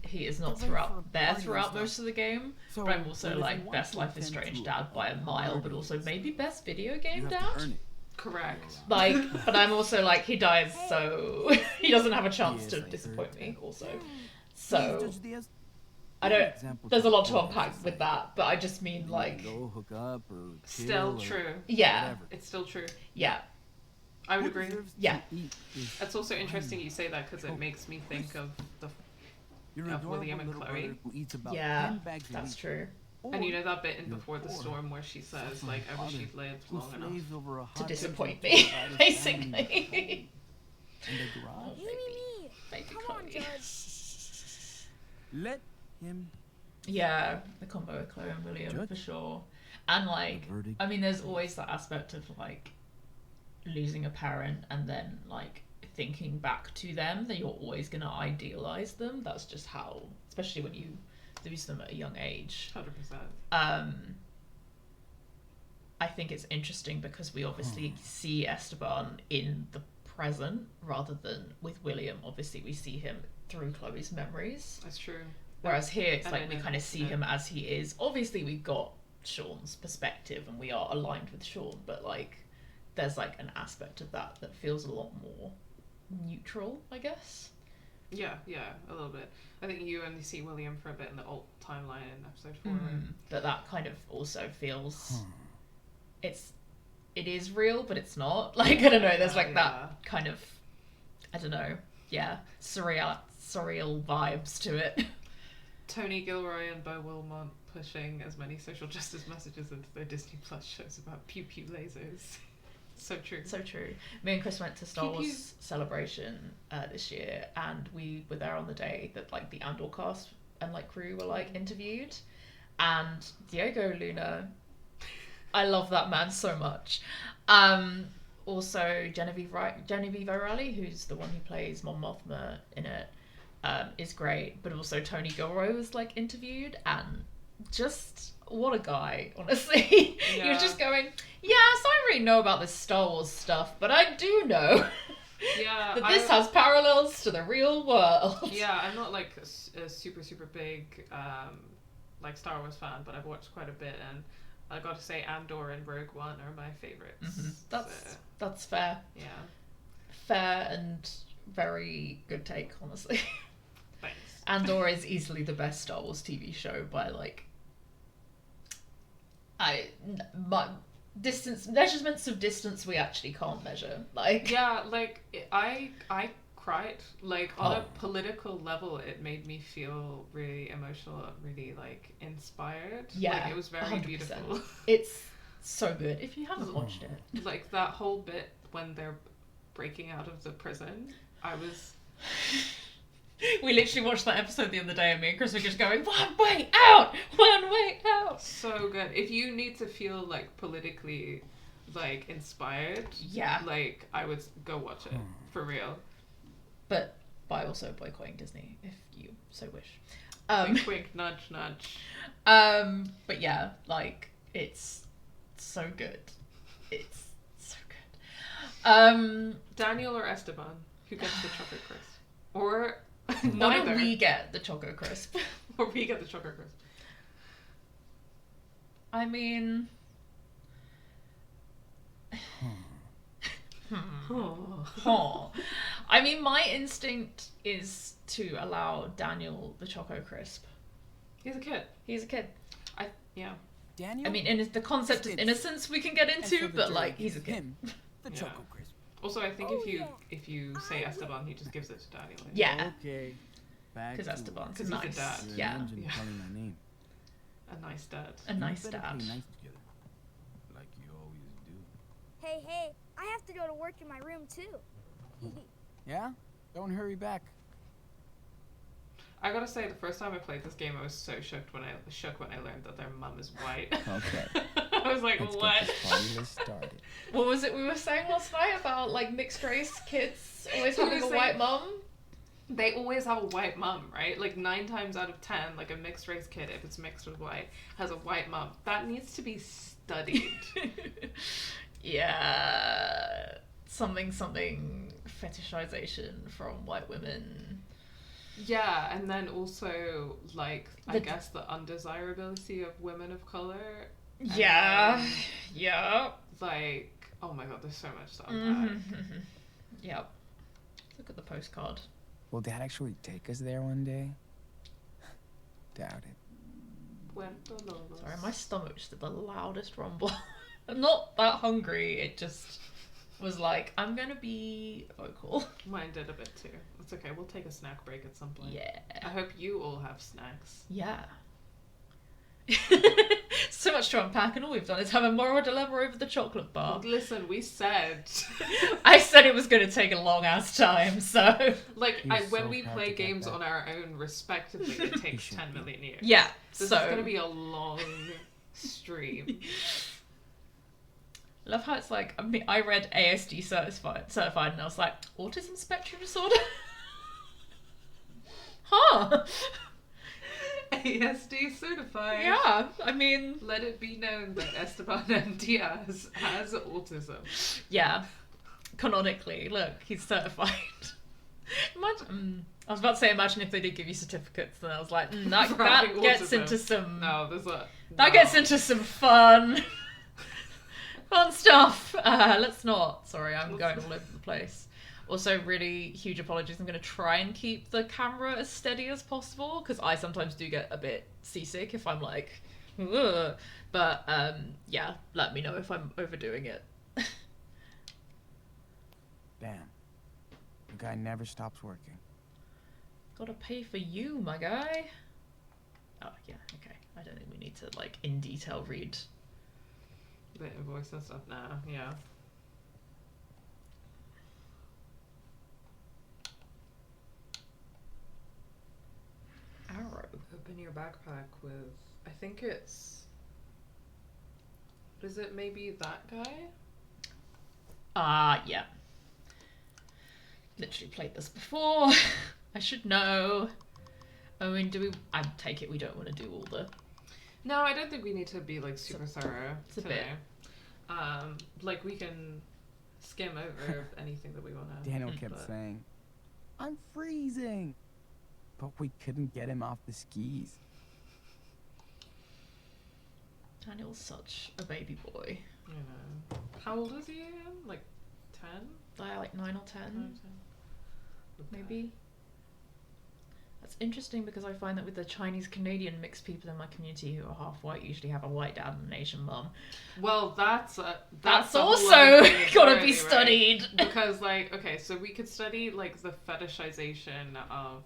he is not get ready for a there party and throughout stuff. most of the game. So, But I'm also well, if like you want best to Life is attend Strange to dad by a mile, but also maybe best video game You have dad. to earn it. Correct. Like, but I'm also like, he dies, so he doesn't have a chance Yes, to I heard disappoint me. that. Also, Please, so Judge Diaz, I give an don't. example There's a lot to the unpack with that, but I just mean You like, go hook up or Still chill or true. yeah, whatever. It's still true. yeah, I would Who agree. deserves to Yeah. eat is It's also interesting fine. you say that because it makes me think of the Your of adorable William and little Chloe. brother who eats about yeah. 10 bags a That's week. true. and you Or know that bit in you're Before the poor, Storm where she says suffering like I wish father she'd lived who long enough. slaves over a To hot disappoint kitchen me, by his basically. in the garage. Me. Baby Come on, Chloe. Judge. Let him. Yeah, the combo of Chloe and William Judge? for sure. And like, The verdict I mean, there's always that aspect of like losing a parent and then like thinking back to them that you're always gonna idealize them. That's just how, especially when you lose them at a young age. 100%. I think it's interesting because we obviously see Esteban in the present rather than with William. Obviously, we see him through Chloe's memories. That's true. Whereas here, it's And like in we an kind of see alternate- him as he is. Obviously, we've got Sean's perspective and we are aligned with Sean, but like there's like an aspect of that that feels a lot more neutral, I guess. Yeah, a little bit. I think you only see William for a bit in the alt timeline in episode 4. Right? But that kind of also feels it is real, but it's not. Like, I don't know, there's like Yeah. that kind of, I don't know, surreal vibes to it. Tony Gilroy and Bo Wilmot pushing as many social justice messages into their Disney Plus shows about pew pew lasers. So true. So true. Me and Chris went to Star Pew pew. Wars Celebration this year, and we were there on the day that like the Andor cast and like crew were like interviewed, and Diego Luna, I love that man so much. Also Genevieve O'Reilly, who's the one who plays Mon Mothma in it, is great. But also Tony Gilroy was like interviewed, and just what a guy, honestly. He was just going, yeah, so I don't really know about this Star Wars stuff, but I do know that this has parallels to the real world. Yeah, I'm not like a super big like Star Wars fan, but I've watched quite a bit, and I got to say Andor and Rogue One are my favorites. Mm-hmm. That's fair. Yeah. Fair and very good take, honestly. Thanks. Andor is easily the best Star Wars TV show by like measurements of distance we actually can't measure. Like yeah, like I cried. Like on a political level, it made me feel really emotional, really like inspired. Yeah, like, it was very 100%. beautiful. It's so good. If you haven't watched it, like that whole bit when they're breaking out of the prison, I was. We literally watched that episode the other day, and me and Chris were just going, one way out! So good. If you need to feel like politically like inspired, like I would go watch it for real. But by also boycotting Disney, if you so wish. Wink, wink, nudge, nudge. But yeah, like it's so good. It's so good. Daniel or Esteban, who gets the chocolate crisp, or neither? We get the choco crisp, or we get the chocolate crisp. I mean, I mean, my instinct is to allow Daniel the choco crisp. He's a kid. Yeah. Daniel? I mean, in the concept of innocence we can get into, but like he's a kid. Him, the choco crisp. Also, I think if you say Esteban, he just gives it to Daniel. Yeah. Okay. Because Esteban's he's nice. a dad. Yeah. Calling my name. A nice dad. A nice dad. Play nice together, like you always do. Hey, I have to go to work in my room too. Yeah? Don't hurry back. I gotta say, the first time I played this game, I was so shocked when I learned that their mum is white. Okay. I was like, Let's what? Get this party started. What was it we were saying last night about like mixed race kids always having a white mum? They always have a white mum, right? Like 9 times out of 10, like a mixed race kid, if it's mixed with white, has a white mum. That needs to be studied. Yeah. Something fetishization from white women. Yeah, and then also like I guess the undesirability of women of color. Yeah. Yeah. Like, oh my god, there's so much to unpack. Yep. Look at the postcard. Will Dad actually take us there one day? Doubt it. Sorry, my stomach just did the loudest rumble. I'm not that hungry, it just was like, I'm gonna be vocal. Mine did a bit too. It's okay, we'll take a snack break at some point. Yeah. I hope you all have snacks. Yeah. So much to unpack, and all we've done is have a moral dilemma over the chocolate bar. Listen, we said... I said it was going to take a long ass time, so... Like, when we play games on our own respectively, it takes 10 million years. Yeah, This is going to be a long stream. I love how it's like, I mean, I read ASD certified, and I was like, autism spectrum disorder? Huh. ASD certified. Yeah, I mean... Let it be known that Esteban M. Diaz has autism. Yeah. Canonically, look, he's certified. Imagine... I was about to say, imagine if they did give you certificates, and I was like, that gets into some... No, there's a... That gets into some fun stuff. Let's not. Sorry, I'm going all over the place. Also, really huge apologies. I'm going to try and keep the camera as steady as possible, because I sometimes do get a bit seasick if I'm like, ugh. But yeah, let me know if I'm overdoing it. Damn. The guy never stops working. Gotta pay for you, my guy. Oh, yeah, okay. I don't think we need to, like, in detail read the invoice and stuff now, yeah. Arrow. Open your backpack with, I think it's, is it maybe that guy? Yeah. Literally played this before. I should know. I mean, I take it we don't want to do all the... No, I don't think we need to be like super thorough. It's a today. bit. Like we can skim over anything that we want to. Daniel kept saying, "I'm freezing," but we couldn't get him off the skis. Daniel's such a baby boy. You know. How old is he again? Like 10? Like 9 or 10, 10? maybe. That's interesting because I find that with the Chinese Canadian mixed people in my community who are half white usually have a white dad and an Asian mum. Well, that's That's a whole also other thing gotta entirely, be studied. right? Because like, okay, so we could study like the fetishization of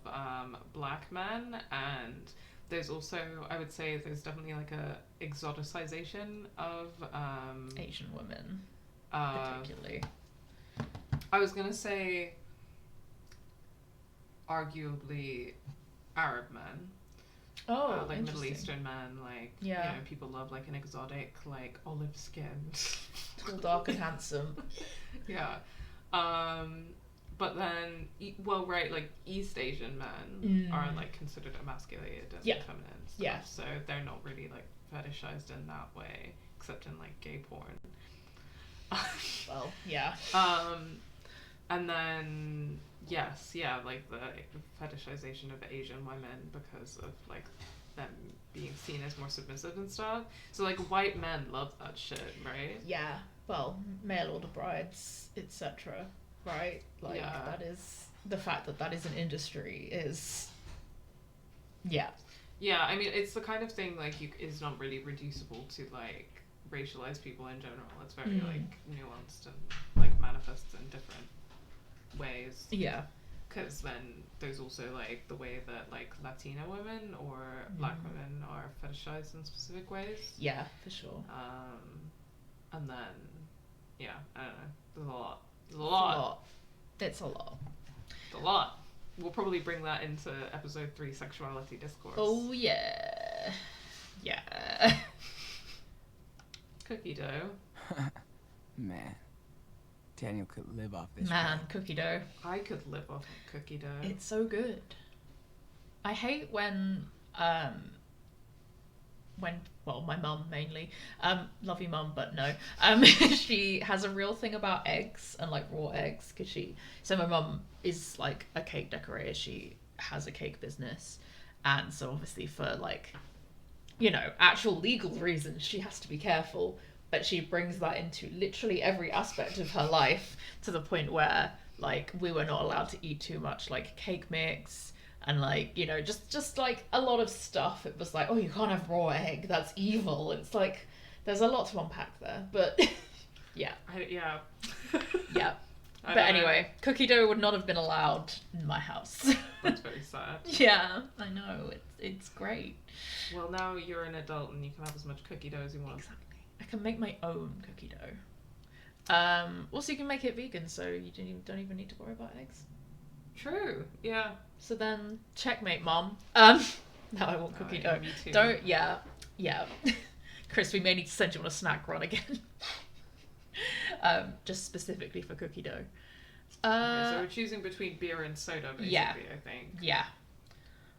black men, and there's also, I would say, there's definitely like a exoticization of Asian women, particularly. I was gonna say arguably Arab men. Oh, like Middle interesting. Eastern men, like Yeah. you know, people love like an exotic, like olive skin, Tall, dark, and handsome. yeah. But then, well, right, like East Asian men are like considered emasculated and feminine stuff, Yeah. so they're not really like fetishized in that way, except in like gay porn. Well, yeah. And then yes, yeah, like the fetishization of Asian women because of like them being seen as more submissive and stuff. So like white men love that shit, right? Yeah. Well, mail order brides, etc. Right? Like Yeah. that is the fact that is an industry is. Yeah. Yeah, I mean it's the kind of thing like is not really reducible to like racialized people in general. It's very like nuanced and like manifests in different ways. Yeah. Because then there's also like the way that like Latina women or black women are fetishized in specific ways. Yeah, for sure. And then yeah, I don't know. There's a lot. It's a lot. It's a lot. It's a lot. We'll probably bring that into episode 3, sexuality discourse. Oh yeah. Yeah. Cookie dough. Man, Daniel could live off this. Man, bread. cookie dough. I could live off of cookie dough. It's so good. I hate when well, my mum mainly, love you mum, but no, she has a real thing about eggs and like raw eggs, so my mum is like a cake decorator, she has a cake business, and so obviously for like, you know, actual legal reasons she has to be careful, but she brings that into literally every aspect of her life to the point where like we were not allowed to eat too much like cake mix. And like, you know, just like a lot of stuff. It was like, oh, you can't have raw egg. That's evil. It's like, there's a lot to unpack there. But yeah. Yeah. Yeah. But anyway, cookie dough would not have been allowed in my house. That's very sad. Yeah, I know. It's great. Well, now you're an adult and you can have as much cookie dough as you want. Exactly. I can make my own cookie dough. Also, you can make it vegan, so you don't even need to worry about eggs. True. Yeah. So then, checkmate, mom. Now I want cookie dough. Me too. Don't. Yeah. Chris, we may need to send you on a snack run again. Just specifically for cookie dough. Okay, so we're choosing between beer and soda, basically. I think. Yeah.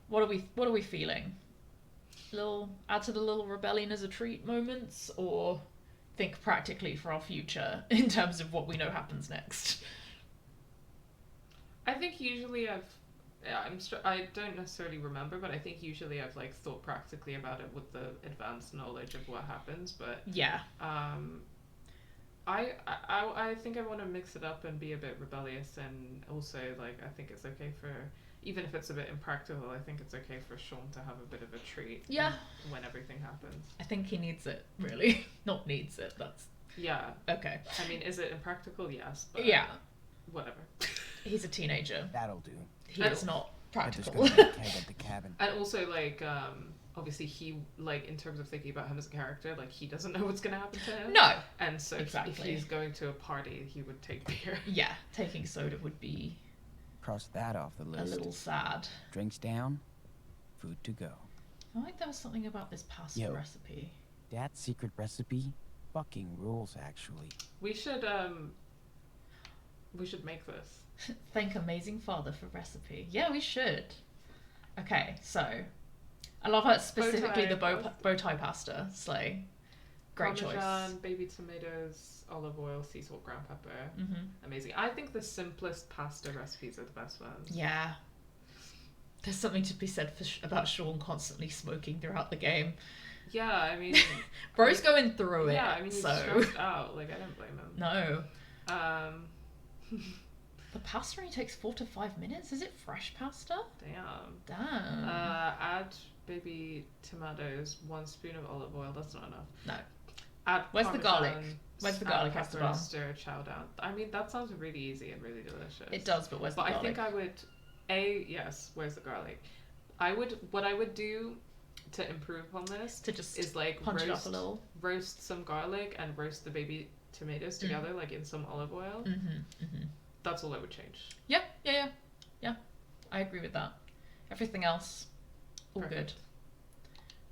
What are we feeling? Add to the little rebellion as a treat moments, or think practically for our future in terms of what we know happens next. I think usually I don't necessarily remember, but I think usually I've like thought practically about it with the advanced knowledge of what happens. But yeah, I think I want to mix it up and be a bit rebellious, and also like I think it's okay for, even if it's a bit impractical, I think it's okay for Sean to have a bit of a treat. Yeah. When everything happens. I think he needs it, really. Not needs it. That's yeah. okay. I mean, is it impractical? Yes, but yeah, whatever. He's a teenager. That'll do. He is not I'm just practical. gonna keg at the cabin. And also, like, obviously he, like, in terms of thinking about him as a character, like, he doesn't know what's going to happen to him. No. And so Exactly. if he's going to a party, he would take beer. Yeah, taking soda would be Cross that off the a list. little sad. Drinks down, food to go. I think there was something about this pasta Yo. recipe. That secret recipe fucking rules, actually. We should make this. Thank Amazing Father for recipe. Yeah, we should. Okay, so I love how it's specifically the Bow tie. bow tie pasta. Slay. Great Parmesan, choice. baby tomatoes, olive oil, sea salt, ground pepper. Mm-hmm. Amazing. I think the simplest pasta recipes are the best ones. Yeah. There's something to be said about Sean constantly smoking throughout the game. Yeah, I mean... Bro's going through it. Yeah, I mean, he's so stressed out. Like, I don't blame him. no. The pasta only takes 4 to 5 minutes. Is it fresh pasta? Damn. Add baby tomatoes, 1 spoon of olive oil. That's not enough. No. Add Where's the Parmesan, garlic? Where's the garlic, pepper, Esteban? stir, chow down. I mean, that sounds really easy and really delicious. It does, but where's the But garlic? I think I would... yes, where's the garlic? What I would do to improve on this to just is like punch it up a little. roast some garlic and roast the baby tomatoes together, like in some olive oil. Mm-hmm, mm-hmm. That's all I would change. Yeah. I agree with that. Everything else, all Perfect. good.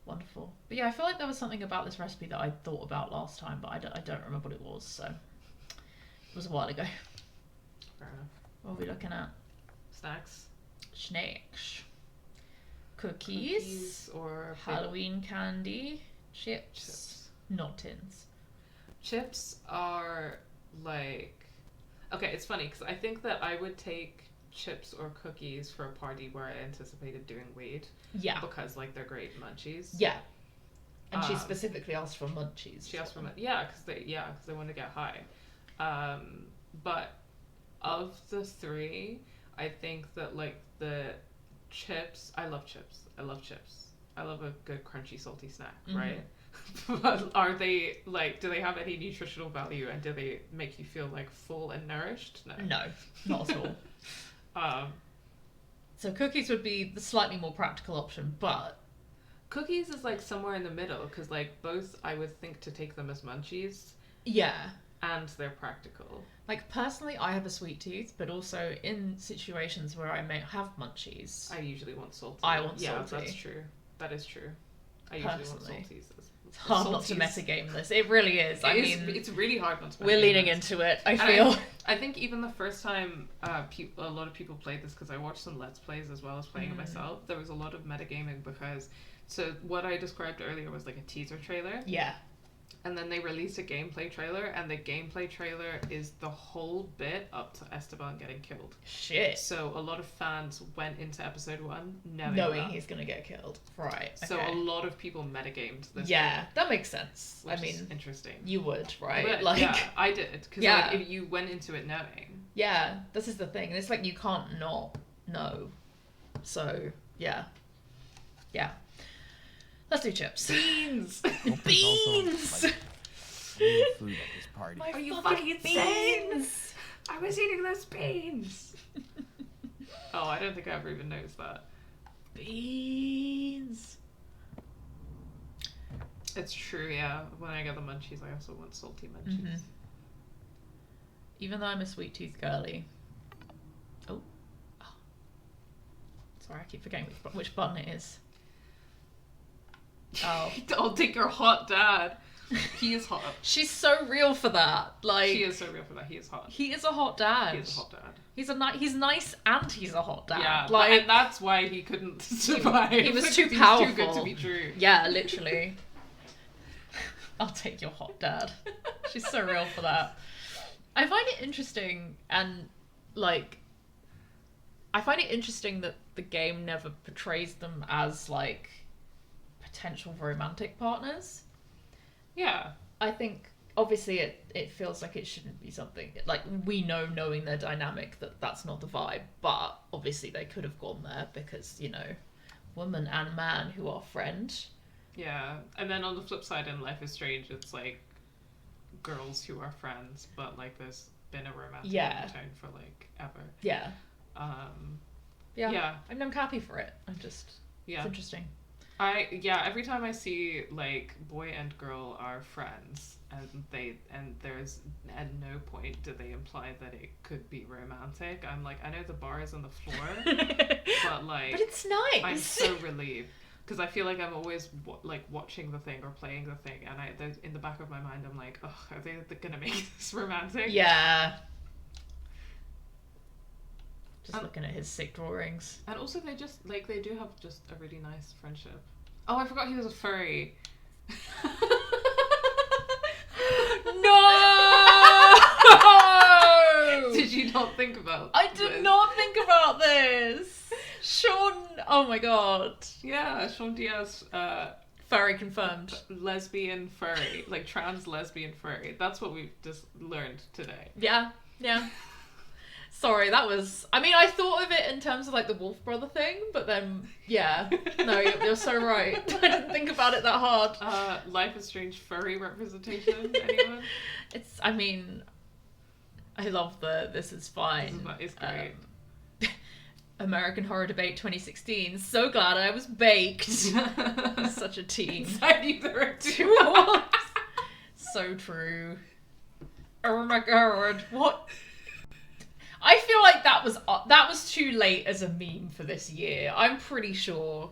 Wonderful. But yeah, I feel like there was something about this recipe that I thought about last time, but I don't remember what it was, so it was a while ago. Fair enough. What are we looking at? Snacks. Snacks. Cookies. Or Halloween candy. Chips. Chips. Not tins. Chips are like... Okay, it's funny because I think that I would take chips or cookies for a party where I anticipated doing weed. Yeah. Because like they're great munchies. Yeah. And she specifically asked for munchies. She asked for because they want to get high. But of the 3, I think that like the chips, I love chips. I love a good crunchy salty snack, right? But are they like, do they have any nutritional value and do they make you feel like full and nourished? No, not at all. So cookies would be the slightly more practical option, but cookies is like somewhere in the middle because like both I would think to take them as munchies. Yeah. And they're practical. Like personally, I have a sweet tooth, but also in situations where I may have munchies, I usually want salty. I want salty. Yeah, that's true. That is true. I usually want salties. It's hard not to metagame this. It really is. It's really hard not to metagame we're leaning this. into it, I feel. I think even the first time a lot of people played this, because I watched some Let's Plays as well as playing it myself, there was a lot of metagaming because... So what I described earlier was like a teaser trailer. Yeah. And then they released a gameplay trailer, and the gameplay trailer is the whole bit up to Esteban getting killed. Shit. So a lot of fans went into episode 1 knowing he's gonna get killed. Right. So a lot of people metagamed this. Yeah, that makes sense. Which I mean, is interesting. You would, right? But, like, yeah, I did. Because like, if you went into it knowing. Yeah, this is the thing. It's like you can't not know. So, yeah. Yeah. Let's do chips. Beans! Beans! Also, real food at this party. Are you fucking insane? I was eating those beans! Oh, I don't think I ever even noticed that. Beans! It's true, yeah. When I get the munchies, I also want salty munchies. Mm-hmm. Even though I'm a sweet tooth girly. Oh. Sorry, I keep forgetting which button it is. Oh. I'll take your hot dad. He is hot. She's so real for that. Like, she is so real for that. He is hot. He is a hot dad. He is a hot dad. He's nice and he's a hot dad. Yeah, like, and that's why he couldn't survive. He was too powerful. Too good to be true. Yeah, literally. I'll take your hot dad. She's so real for that. I find it interesting and like I find it interesting that the game never portrays them as like potential romantic partners. Yeah. I think obviously it feels like it shouldn't be something like we know knowing their dynamic that's not the vibe, but obviously they could have gone there because, you know, woman and man who are friends. Yeah. And then on the flip side in Life is Strange, it's like girls who are friends, but like there's been a romantic undertone for like ever. Yeah. Yeah. I mean, I'm happy for it. It's interesting. Every time I see like boy and girl are friends and there's at no point do they imply that it could be romantic, I'm like, I know the bar is on the floor, but like, but it's nice. I'm so relieved because I feel like I'm always like watching the thing or playing the thing, and in the back of my mind I'm like, oh, are they gonna make this romantic? Yeah. Just looking at his sick drawings. And also they just, like, they do have just a really nice friendship. Oh, I forgot he was a furry. No! Did you not think about I this? did not think about this. Sean, oh my god. Yeah, Sean Diaz, Furry confirmed. lesbian furry, like trans lesbian furry. That's what we've just learned today. Yeah. Sorry, that was... I mean, I thought of it in terms of, like, the Wolf Brother thing, but then, yeah. No, you're so right. I didn't think about it that hard. Life is Strange furry representation, anyone? I mean, I love This Is Fine. It's great. American Horror Debate 2016. So glad I was baked. Such a team. I knew there were two. So true. Oh my god, what? I feel like that was too late as a meme for this year. I'm pretty sure.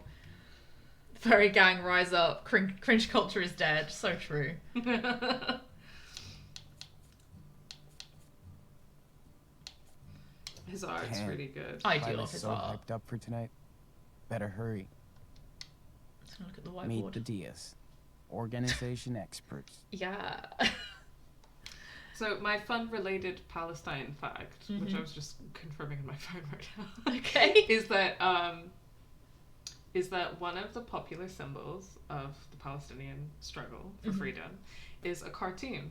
Furry gang rise up. Cringe culture is dead. So true. His art's really good. I do love his so art. hyped up for tonight. Better hurry. Let's look at the whiteboard. Meet the Diaz. Organization experts. Yeah. So my fun-related Palestine fact, which I was just confirming in my phone right now, Okay. is that one of the popular symbols of the Palestinian struggle for freedom is a cartoon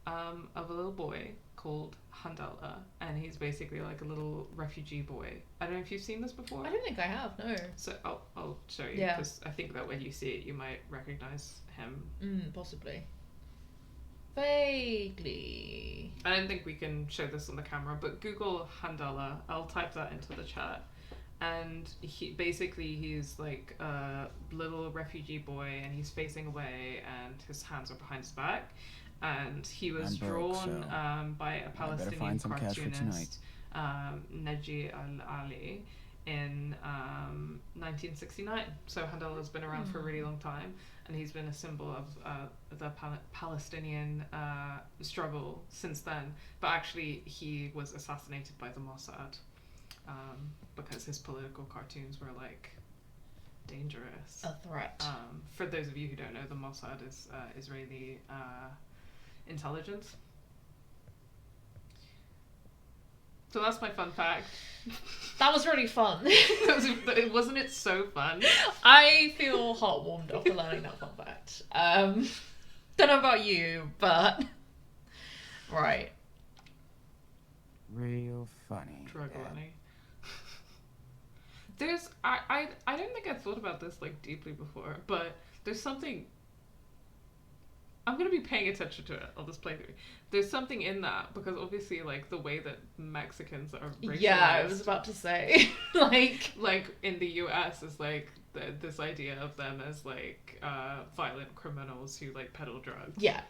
of a little boy called Handallah, and he's basically like a little refugee boy. I don't know if you've seen this before. I don't think I have, no. So I'll show you, Yeah. because I think that when you see it, you might recognize him. Possibly. Vaguely. I don't think we can show this on the camera, but Google Handallah. I'll type that into the chat. And he's like a little refugee boy, and he's facing away, and his hands are behind his back. And he was drawn by a Palestinian cartoonist, Naji Al-Ali, in 1969. So Handallah has been around for a really long time, and he's been a symbol of the Palestinian struggle since then. But actually, he was assassinated by the Mossad because his political cartoons were like dangerous. A threat. For those of you who don't know, the Mossad is Israeli intelligence. So that's my fun fact. That was really fun. Wasn't it so fun? I feel heartwarmed after learning that fun fact. Don't know about you, but right. Real funny. Drug money. There's I don't think I thought about this like deeply before, but there's something. I'm gonna be paying attention to it on this playthrough. There's something in that, because obviously, like, the way that Mexicans are racialized. Yeah, I was about to say, like in the U.S. is like this idea of them as like violent criminals who like peddle drugs. Yeah.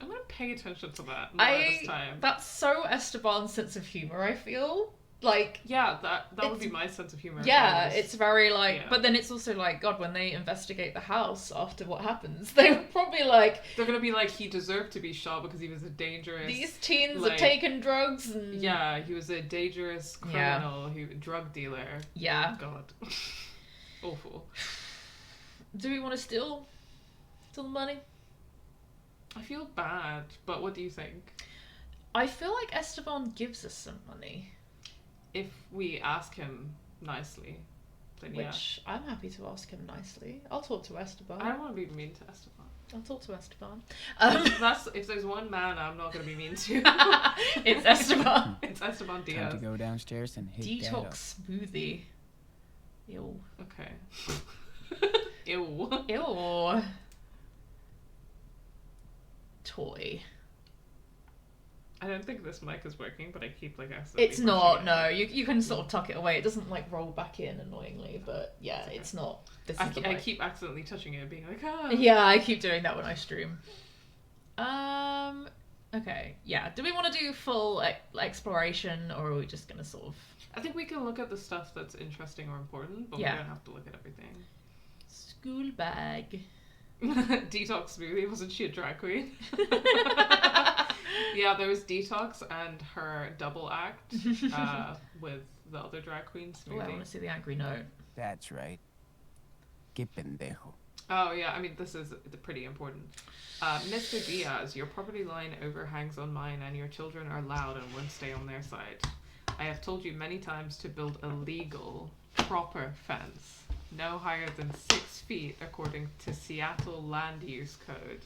I'm gonna pay attention to that more this time. That's so Esteban's sense of humor, I feel. Like, yeah, that would be my sense of humor. Yeah, it's very like, yeah. But then it's also like, God, when they investigate the house after what happens, they were probably like, they're gonna be like, he deserved to be shot because he was a dangerous. These teens like, have taken drugs and yeah, he was a dangerous criminal, drug dealer. Yeah. God, awful. Do we want to steal the money? I feel bad, but what do you think? I feel like Esteban gives us some money. If we ask him nicely, then Which I'm happy to ask him nicely. I'll talk to Esteban. I don't want to be mean to Esteban. I'll talk to Esteban. If there's one man I'm not going to be mean to, it's Esteban. It's Esteban Diaz. Time to go downstairs and hit Detox smoothie. Ew. Okay. Ew. Ew. Toy. I don't think this mic is working, but I keep like accidentally. It's not. No, you can sort of tuck it away. It doesn't like roll back in annoyingly, but yeah, okay. It's not. This is I keep accidentally touching it, being like, ah. Yeah, I keep doing that when I stream. Okay. Yeah. Do we want to do full exploration, or are we just gonna sort of? I think we can look at the stuff that's interesting or important, but we don't have to look at everything. School bag. Detox smoothie. Wasn't she a drag queen? Yeah, there was Detox and her double act with the other drag queens. Oh, I want to see the angry note. That's right. Que pendejo. Oh yeah, I mean this is pretty important. Mr. Diaz, your property line overhangs on mine and your children are loud and won't stay on their side. I have told you many times to build a legal, proper fence, no higher than 6 feet according to Seattle Land Use Code,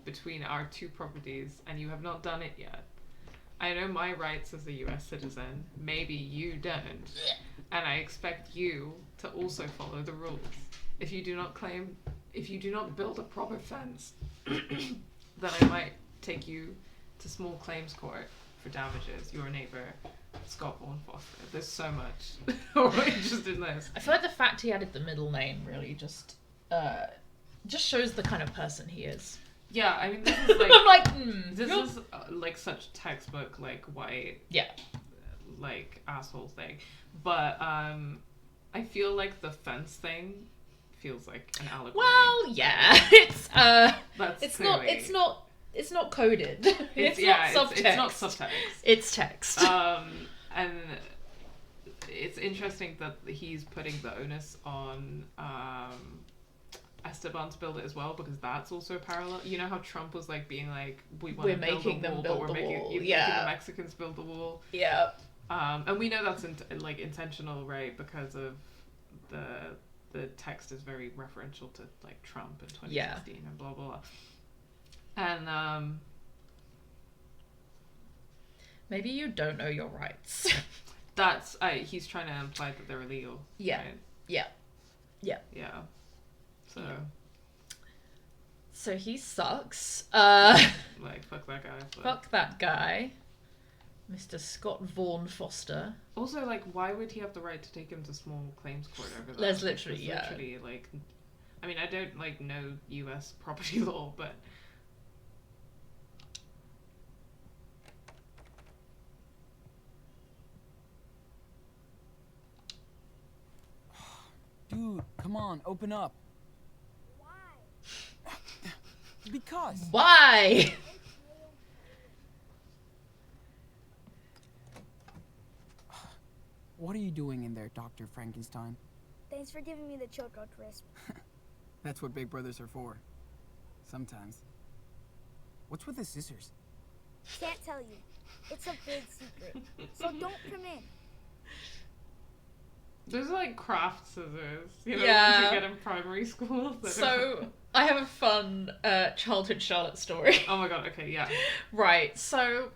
between our 2 properties, and you have not done it yet. I know my rights as a US citizen, maybe you don't, and I expect you to also follow the rules. If you do not build a proper fence, then I might take you to small claims court for damages. Your neighbor, Scott Vaughan Foster. There's so much just in this. I feel like the fact he added the middle name really just shows the kind of person he is. Yeah, I mean, this is like... I'm like, this is like such textbook, like, white... Yeah. Like, asshole thing. But, I feel like the fence thing feels like an allegory. Well, yeah. It's clearly... It's not coded. It's not subtext. It's not subtext. It's text. And it's interesting that he's putting the onus on Esteban to build it as well, because that's also parallel. You know how Trump was like being like, we're making them build the wall. Making the Mexicans build the wall. Yeah. And we know that's intentional, right? Because of the text is very referential to like Trump in 2016 and blah blah blah. And maybe you don't know your rights. That's he's trying to imply that they're illegal. Yeah. Right? Yeah. So. So he sucks. Like fuck that guy. But... Fuck that guy, Mr. Scott Vaughan Foster. Also, like, why would he have the right to take him to small claims court over that? There's literally, literally, like, I mean, I don't like know U.S. property law, but. Dude, come on, open up. Why? Because. Why? What are you doing in there, Dr. Frankenstein? Thanks for giving me the chokeout crisp. That's what big brothers are for. Sometimes. What's with the scissors? Can't tell you. It's a big secret. So don't come in. There's like craft scissors, you know, Yeah. ones you get in primary school. So I have a fun childhood Charlotte story. Oh my god, okay, yeah. Right, so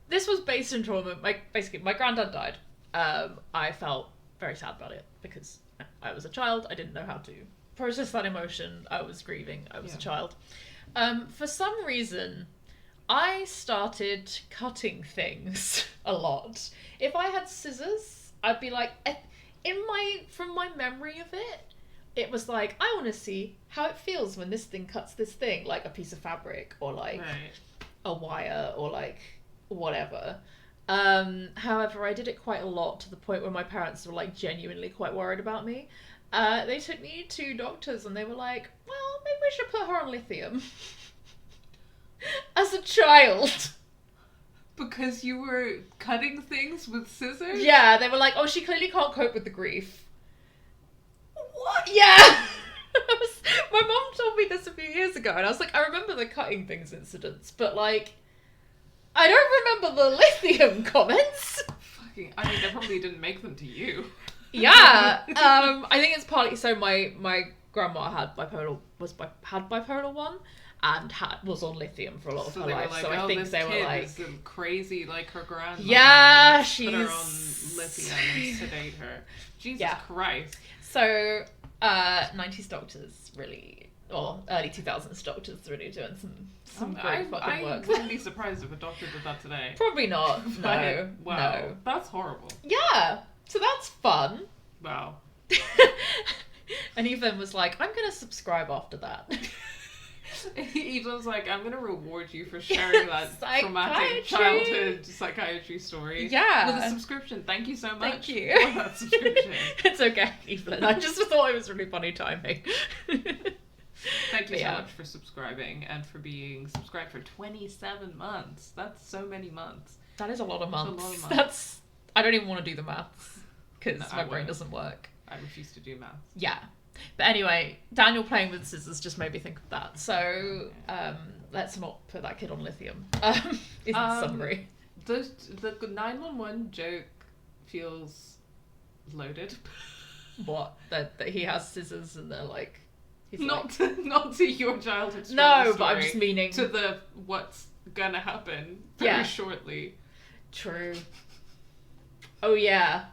this was based in trauma. Basically, my granddad died. I felt very sad about it because I was a child. I didn't know how to process that emotion. I was grieving. I was a child. For some reason, I started cutting things a lot. If I had scissors, I'd be like, from my memory of it, it was like, I want to see how it feels when this thing cuts this thing, like a piece of fabric or like a wire or like whatever. However, I did it quite a lot to the point where my parents were like genuinely quite worried about me. They took me to doctors and they were like, well, maybe we should put her on lithium. As a child. Because you were cutting things with scissors? Yeah, they were like, oh, she clearly can't cope with the grief. What? Yeah! My mom told me this a few years ago, and I was like, I remember the cutting things incidents, but like, I don't remember the lithium comments. Fucking, I mean, they probably didn't make them to you. Yeah, I think it's partly so my grandma had bipolar 1 and was on lithium for a lot of her life. Like, so I think this they kid were like, is she's like her grandmother. Yeah, Let's she's put her on lithium and sedate her. Jesus Christ. So 90s doctors really, or early 2000s doctors really doing some great fucking work. I wouldn't be surprised if a doctor did that today. Probably not. No. Wow. No. That's horrible. Yeah. So that's fun. Wow. And Evelyn was like, I'm going to subscribe after that. Evelyn's like, I'm going to reward you for sharing that traumatic childhood psychiatry story. Yeah. With a subscription. Thank you so much. Thank you. For that subscription. It's okay, Evelyn. I just thought it was really funny timing. Thank you But so yeah. much for subscribing and for being subscribed for 27 months. That's so many months. That is a lot of That's a months. lot of months. That's I don't even want to do the maths because No, my I brain wouldn't. doesn't work. I refuse to do math. Yeah. But anyway, Daniel playing with scissors just made me think of that. So let's not put that kid on lithium. In summary. The 911 joke feels loaded. What? That he has scissors and they're like... He's Not like... to your childhood story. No, but I'm just meaning... To the what's gonna happen very shortly. True. Oh yeah.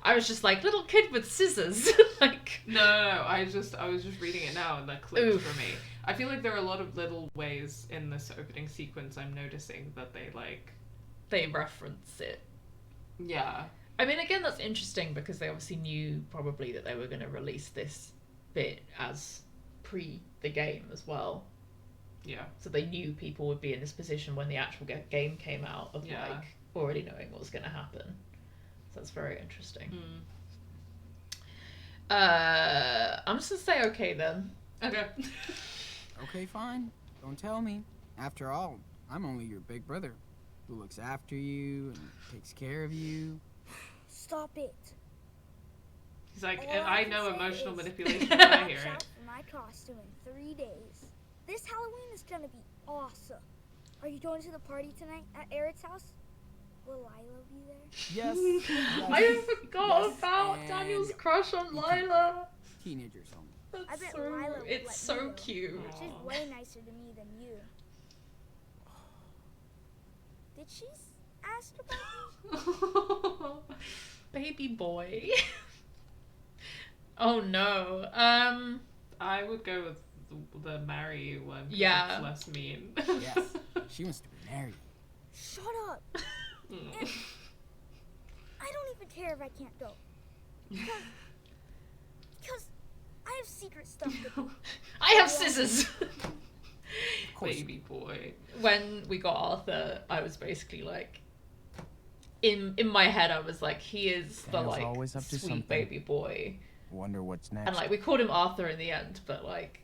I was just like, little kid with scissors. Like... No, I was just reading it now and that clicked Oof. for me. I feel like there are a lot of little ways in this opening sequence I'm noticing that they like... They reference it. Yeah. I mean, again, that's interesting because they obviously knew probably that they were going to release this bit as pre the game as well. Yeah. So they knew people would be in this position when the actual game came out of like already knowing what was going to happen. So that's very interesting. I'm just going to say okay then. Okay. Okay, fine. Don't tell me. After all, I'm only your big brother who looks after you and takes care of you. Stop it. He's like, All and I I can know say emotional is- manipulation when I hear Watch it. out for my costume in 3 days. This Halloween is gonna be awesome. Are you going to the party tonight at Eric's house? Will Lila be there? Yes. I forgot yes, about and Daniel's crush on Lila. Teenagers only. I bet So, Lila would it's let so me know. cute. She's way nicer to me than you. Did she ask about me? Baby boy. Oh no. I would go with the marry you one. 'Cause Yeah. It's less mean. Yes. She wants to be married. Shut up. And I don't even care if I can't go. Because I have secret stuff to do. I have scissors. Of course. Baby boy. When we got Arthur, I was basically like, in my head, I was like, he is the Daniel's like always up to sweet something. baby boy, Wonder what's next. and like we called him Arthur in the end, but like,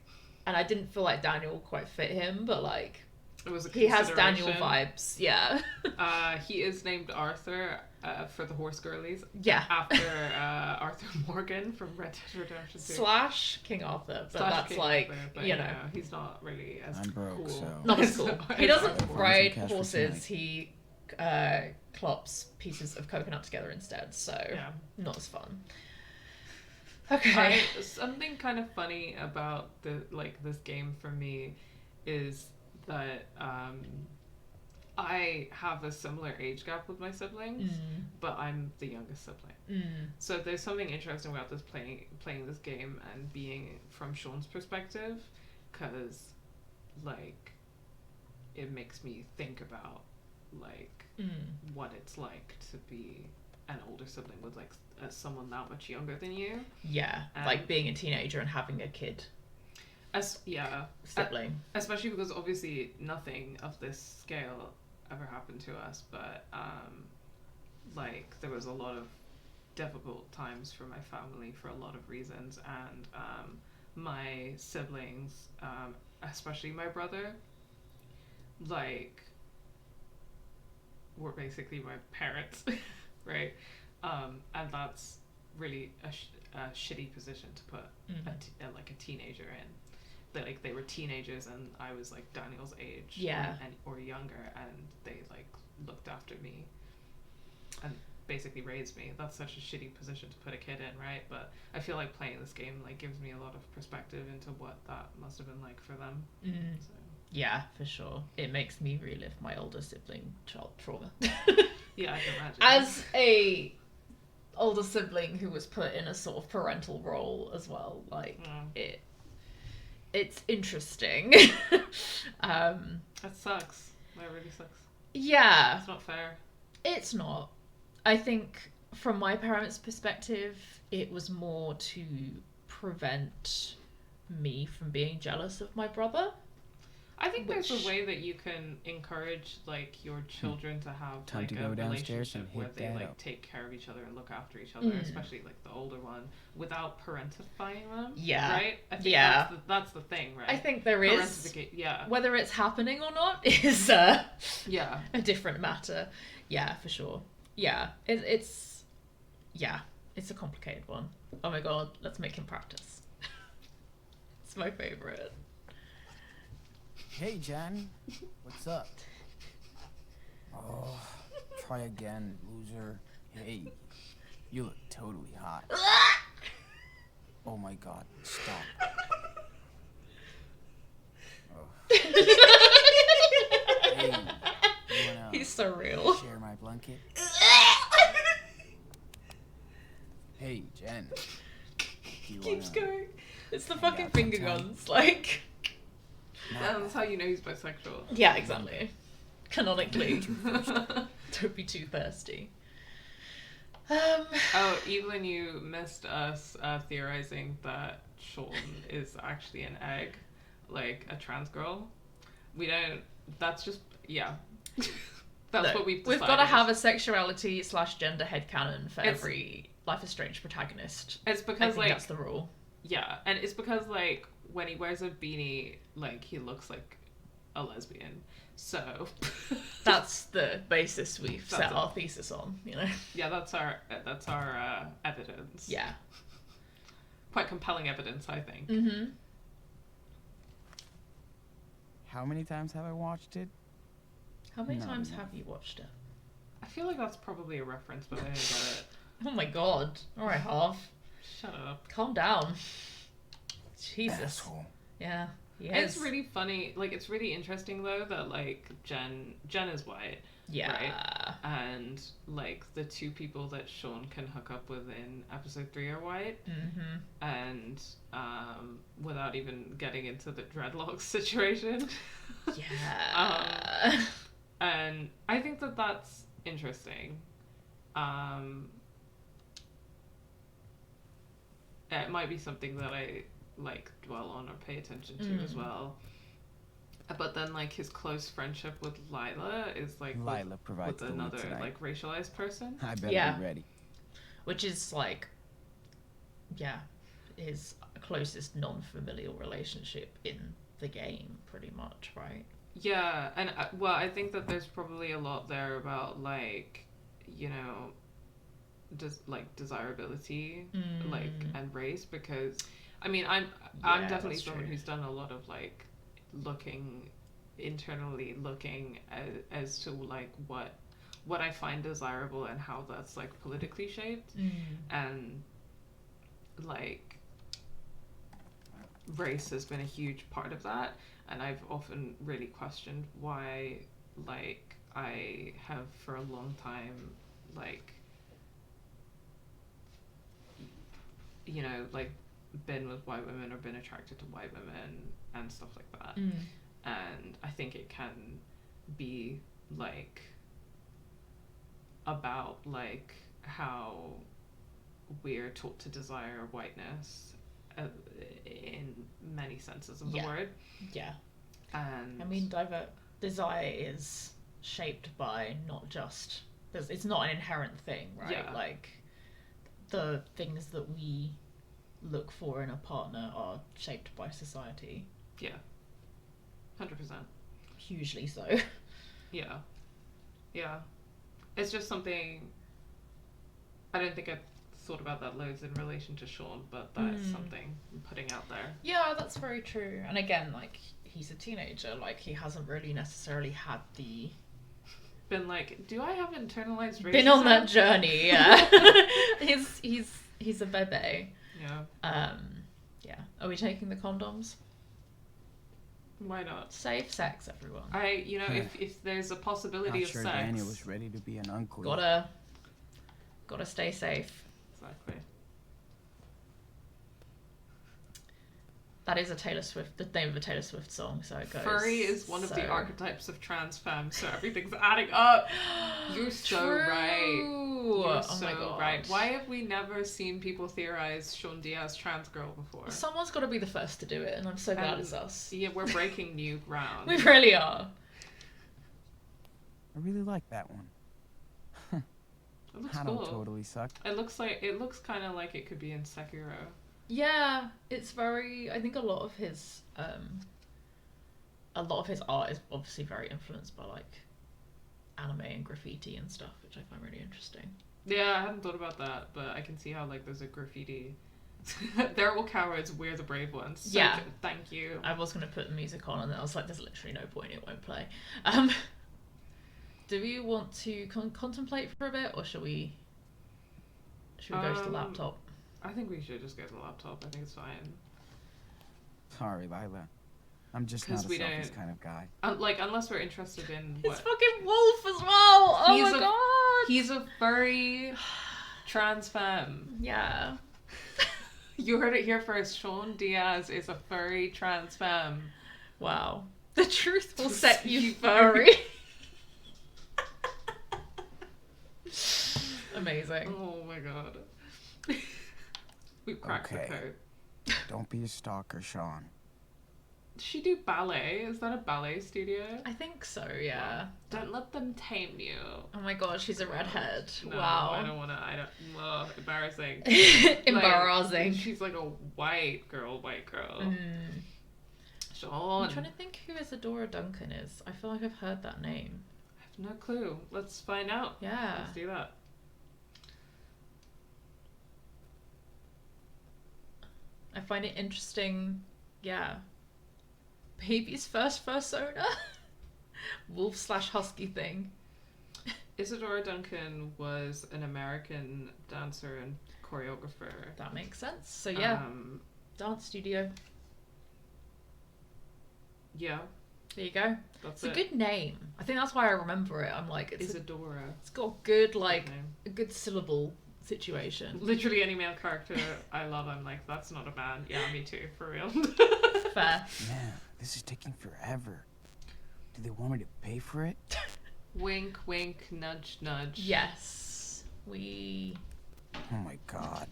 and I didn't feel like Daniel quite fit him, but like It was a he has Daniel consideration. vibes, yeah. He is named Arthur for the horse girlies Yeah. after Arthur Morgan from Red Dead Redemption 2. Slash King Arthur, but Slash that's King like, Arthur, but, you know, he's not really as I'm broke, cool. so- not as cool. He doesn't Arthur. ride Cash for horses. tonight. He clops pieces of coconut together instead, so Yeah. not as fun. Okay. Something kind of funny about this game for me is that I have a similar age gap with my siblings, but I'm the youngest sibling. So there's something interesting about this playing this game and being from Sean's perspective, because like it makes me think about like what it's like to be an older sibling with like someone that much younger than you. Yeah, like being a teenager and having a kid sibling. Especially because obviously nothing of this scale ever happened to us, but like there was a lot of difficult times for my family for a lot of reasons, and my siblings, especially my brother, like were basically my parents, right? And that's really a shitty position to put like a teenager in. They were teenagers and I was like Daniel's age, or younger, and they like looked after me and basically raised me. That's such a shitty position to put a kid in, right? But I feel like playing this game like gives me a lot of perspective into what that must have been like for them. So. Yeah, for sure. It makes me relive my older sibling child trauma. Yeah, I can imagine. As a older sibling who was put in a sort of parental role as well, like it's interesting. That sucks. That really sucks. Yeah. It's not fair. It's not. I think from my parents' perspective, it was more to prevent me from being jealous of my brother. I think there's Which- a way that you can encourage like your children to have Time like to a go downstairs and relationship where hit they Dad like up. take care of each other and look after each other, Mm. especially like the older one, without parentifying them. Yeah. Right. I think Yeah. that's the thing, right? I think there is. Yeah. Whether it's happening or not is Yeah. a different matter. Yeah, for sure. Yeah, it's a complicated one. Oh my god, let's make him practice. It's my favorite. Hey, Jen. What's up? Oh, try again, loser. Hey, you look totally hot. Oh my god, stop. Oh. Hey, you wanna He's so real. share my blanket? Hey, Jen. Do you Keeps wanna going. It's the hang fucking out finger sometime? guns, like. That's how you know he's bisexual. Yeah, exactly. Canonically. Don't be too thirsty. Oh, Evelyn, you missed us theorizing that Sean is actually an egg, like a trans girl. We don't. That's just That's Look, what we've got to decided. have a sexuality / gender headcanon for It's- every Life is Strange protagonist. It's I because think like that's the rule. yeah, and it's because like when he wears a beanie, like he looks like a lesbian. So That's the basis we've That's set it. our thesis on, you know? yeah, that's our evidence. Yeah. Quite compelling evidence, I think. Mm-hmm. How many times have I watched it? How many No, times no. have you watched it? I feel like that's probably a reference, but I didn't get it. Oh my god. Alright, Harv. Shut up. Calm down. Jesus. Asshole. Yeah. It's really funny. Like, it's really interesting though that like Jen is white, Yeah. right? And like the two people that Sean can hook up with in episode 3 are white, Mm-hmm. and without even getting into the dreadlocks situation. Yeah. And I think that that's interesting. It might be something that I like dwell on or pay attention to as well. But then like his close friendship with Lila is like Lila provides with the lead another tonight. like racialized person. I better Yeah. be ready. Which is like, yeah, his closest non-familial relationship in the game, pretty much, right? Yeah, and well, I think that there's probably a lot there about like, you know, just like desirability, like and race, because I mean I'm Yeah, definitely that's someone true. who's done a lot of like internally looking as to like what I find desirable and how that's like politically shaped, and like race has been a huge part of that, and I've often really questioned why like I have for a long time like, you know, like been with white women or been attracted to white women and stuff like that. And I think it can be like about like how we're taught to desire whiteness in many senses of the Yeah. word. Yeah. And I mean, desire is shaped by not just... It's not an inherent thing, right? Yeah. Like, the things that we look for in a partner are shaped by society. yeah, 100%. Hugely so. Yeah. It's just something I don't think I've thought about that loads in relation to Sean, but that's something I'm putting out there. Yeah, that's very true. And again, like, he's a teenager. Like, he hasn't really necessarily had the... Been like, do I have internalized racism? Been on that journey, yeah. he's a bebe. Yeah. Yeah. Are we taking the condoms? Why not? Safe sex, everyone. You know, if there's a possibility Not of sure sex. Daniel was ready to be an uncle. Gotta stay safe. Exactly. That is the name of a Taylor Swift song, so it goes. Furry is one of the so- archetypes of trans femme, so everything's adding up. You're so True. right. You're Oh so my god. right. Why have we never seen people theorize Sean Diaz trans girl before? Someone's got to be the first to do it, and I'm so glad And- it's us. Yeah, we're breaking new ground. We really are. I really like that one. It looks I cool. don't totally suck. It looks kind of like it could be in Sekiro. Yeah, it's very. I think a lot of his art is obviously very influenced by like anime and graffiti and stuff, which I find really interesting. Yeah, I hadn't thought about that, but I can see how like there's a graffiti. They're all cowards, we're the brave ones. So Yeah. Thank you. I was gonna put the music on, and then I was like, "There's literally no point; it won't play." Do we want to contemplate for a bit, or should we go to the laptop? I think we should just go to the laptop. I think it's fine. Sorry, Lila. I'm just not a 'Cause we selfish don't- kind of guy. Like, unless we're interested in It's what... fucking Wolf as well. Oh He's my a- god. He's a furry trans femme. Yeah. You heard it here first. Sean Diaz is a furry trans femme. Wow. The truth will set you You furry. Amazing. Oh my god. We've cracked Okay. the code. Don't be a stalker, Sean. Does she do ballet? Is that a ballet studio? I think so, yeah. Don't let them tame you. Oh my god, she's a redhead. No, Wow. I don't want to. Embarrassing. Embarrassing. Like, she's like a white girl. Mm. Sean. I'm trying to think who Isadora Duncan is. I feel like I've heard that name. I have no clue. Let's find out. Yeah. Let's do that. I find it interesting. Yeah. Baby's first fursona? Wolf/husky thing. Isadora Duncan was an American dancer and choreographer. That makes sense. So yeah, dance studio. Yeah, There you go. that's It's a it. good name. I think that's why I remember it. I'm like, Isadora. it's got a good like Good name. a good syllable situation. Literally any male character I love, I'm like, that's not a man. Yeah, me too, for real. Fair. Man, this is taking forever. Do they want me to pay for it? Wink, wink, nudge, nudge. Yes. We Oh my god.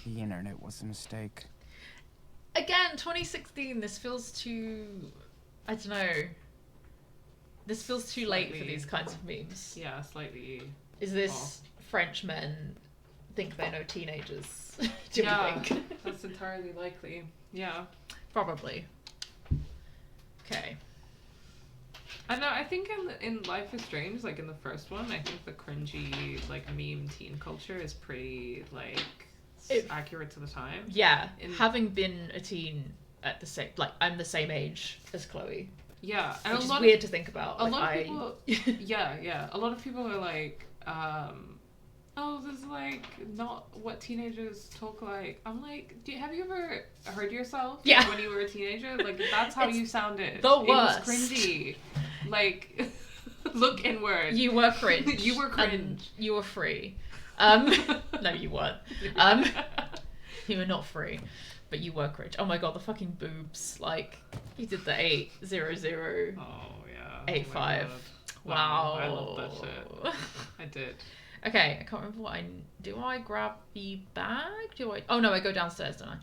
The internet was a mistake. again 2016. This feels too. I don't know. This feels too late for Slightly. these kinds of memes. Yeah, slightly. Is this French men think they know teenagers? Do Yeah. we think? That's entirely likely. Yeah. Probably. Okay. I know, I think in Life is Strange, like in the first one, I think the cringy, like, meme teen culture is pretty, like, accurate to the time. Yeah. In- Having been a teen at the same, like, I'm the same age as Chloe, Yeah. And which a is lot weird to think about. a Like, lot of people, yeah. A lot of people are like, oh, this is like not what teenagers talk like. I'm like, have you ever heard yourself Yeah. when you were a teenager? Like, that's how It's you sounded. the It was worst. cringy. Like, look inward. You were cringe. You were cringe. And you were free. No, you weren't. You were not free, but you were cringe. Oh my god, the fucking boobs! Like, you did the 800. Oh yeah. 85. Oh my God. Wow. I love that shit. I did. Okay, I can't remember what do. I grab the bag? Oh no, I go downstairs, don't I?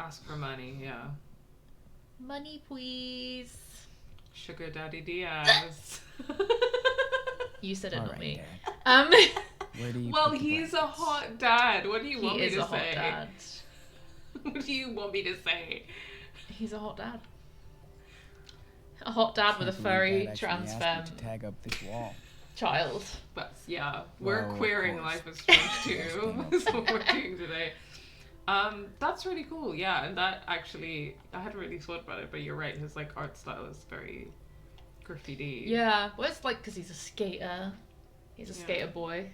Ask for money. Yeah. Money, please. Sugar Daddy Diaz. You said it, not Alright, me. Dad. Where do you Well, put the he's a blankets? hot dad. What do you want He me is to a hot say? dad. What do you want me to say? He's a hot dad. A hot dad with a Can't believe furry Dad actually trans asked femme me to tag up this wall. child. But yeah, we're Well, of queering course. Life is Strange too. Yes, That's what we're doing today. That's really cool. Yeah, and that actually, I hadn't really thought about it, but you're right. His like art style is very graffiti. Yeah, well, it's like because he's a skater. He's a Yeah. skater boy.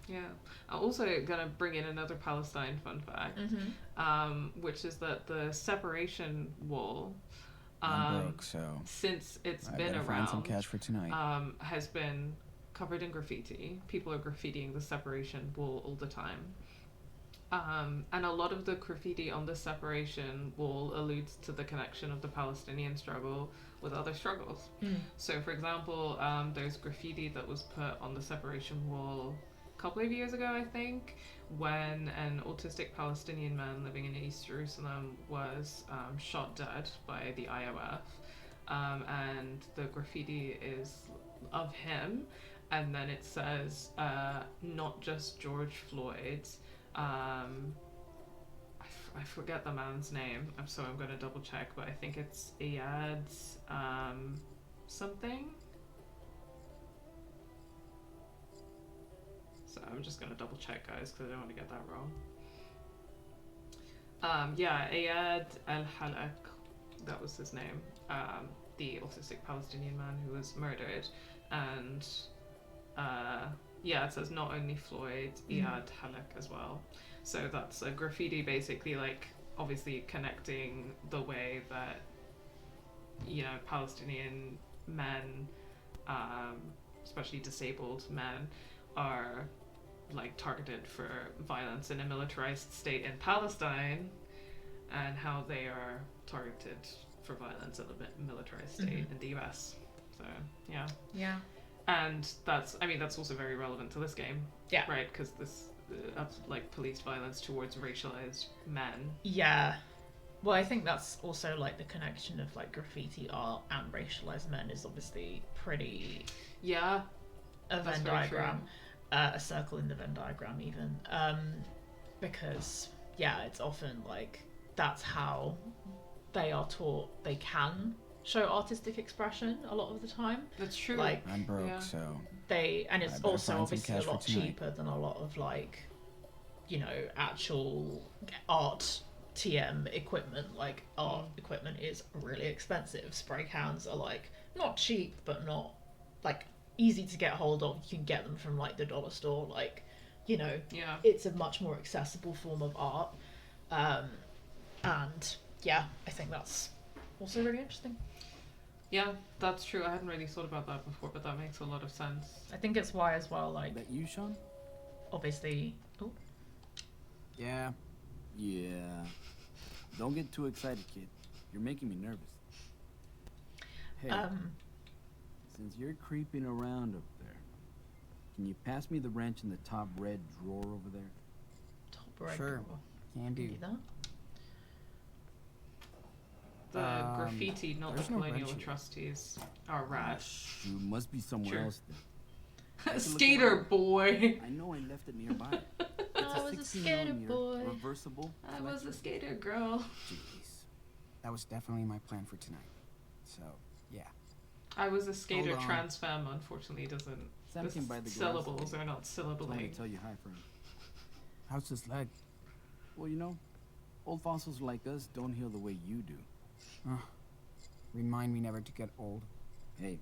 Yeah. I'm also gonna bring in another Palestine fun fact, which is that the separation wall, I'm broke, so since it's I been better find some around, cash for tonight. has been covered in graffiti. People are graffitiing the separation wall all the time. And a lot of the graffiti on the separation wall alludes to the connection of the Palestinian struggle with other struggles. So, for example, there's graffiti that was put on the separation wall a couple of years ago, I think, when an autistic Palestinian man living in East Jerusalem was shot dead by the IOF. And the graffiti is of him, and then it says, not just George Floyd. I forget the man's name, so I'm going to double check, but I think it's Ayad's something. So I'm just going to double check, guys, because I don't want to get that wrong. Yeah, Ayad al-Halak, that was his name, the autistic Palestinian man who was murdered. And yeah, it says not only Floyd, Ayad Halak as well. So that's a graffiti basically, like, obviously connecting the way that, you know, Palestinian men, especially disabled men, are like targeted for violence in a militarized state in Palestine, and how they are targeted for violence in a militarized state in the US. So yeah, and that's also very relevant to this game, right? Because this like police violence towards racialized men. Well, I think that's also like the connection of like graffiti art and racialized men is obviously pretty a Venn diagram, a circle in the Venn diagram even, because it's often like that's how they are taught they can show artistic expression a lot of the time. That's true. Like, I'm broke, so it's also find obviously some a cash lot for tonight. cheaper than a lot of like, you know, actual art TM equipment. Like art equipment is really expensive. Spray cans are like not cheap, but not like easy to get hold of. You can get them from like the dollar store. Like, you know, it's a much more accessible form of art. And yeah, I think that's also really interesting. Yeah, that's true. I hadn't really thought about that before, but that makes a lot of sense. I think it's why as well, like... That you, Sean? Obviously... Oh. Yeah. Don't get too excited, kid. You're making me nervous. Hey, since you're creeping around up there, can you pass me the wrench in the top red drawer over there? Top red Sure. drawer. Can do. that? The graffiti, not the there's no colonial wrench here. atrocities, are rad. You must be somewhere Sure. else then. Skater around. boy. I know I left it nearby. I was a skater boy. Reversible. I was a skater girl. Jeez. That was definitely my plan for tonight. So, yeah. I was a skater Hold on. trans femme, unfortunately doesn't. Sam came by the syllables garage. are not I wanted syllabling. to tell you hi, friend. How's this leg? Well, you know, old fossils like us don't heal the way you do. Remind me never to get old. Hey,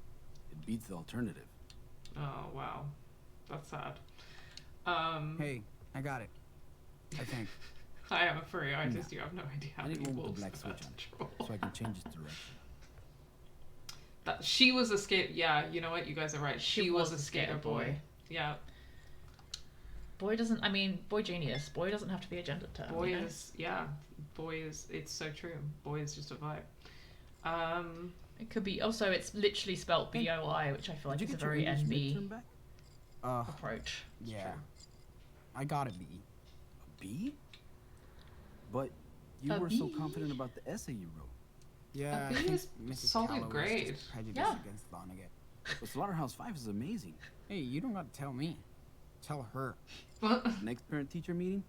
it beats the alternative. Oh wow, that's sad. Hey, I got it. I think. I am a furry artist. You have no idea how I need many one with a wolves black I've switch had on to it, troll. so I can change its direction. That she was a skate. Yeah, you know what? You guys are right. She was a skater boy. Yeah, Boy doesn't... I mean, boy genius. Boy doesn't have to be a gender term. boy you know? is. Yeah, boy is. It's so true. Boy is just a vibe. It could be... Also, it's literally spelt B-O-I, which I feel like Did is you a get your very English NB midterm back? approach. Yeah. I got a B. A B? But you A were so B? confident about the essay you wrote. Yeah, A B I think is Mrs. solid Calloway was grade. just prejudiced Yeah. against Vonnegut. But Slaughterhouse 5 is amazing. Hey, you don't gotta tell me. Tell her. Next parent-teacher meeting?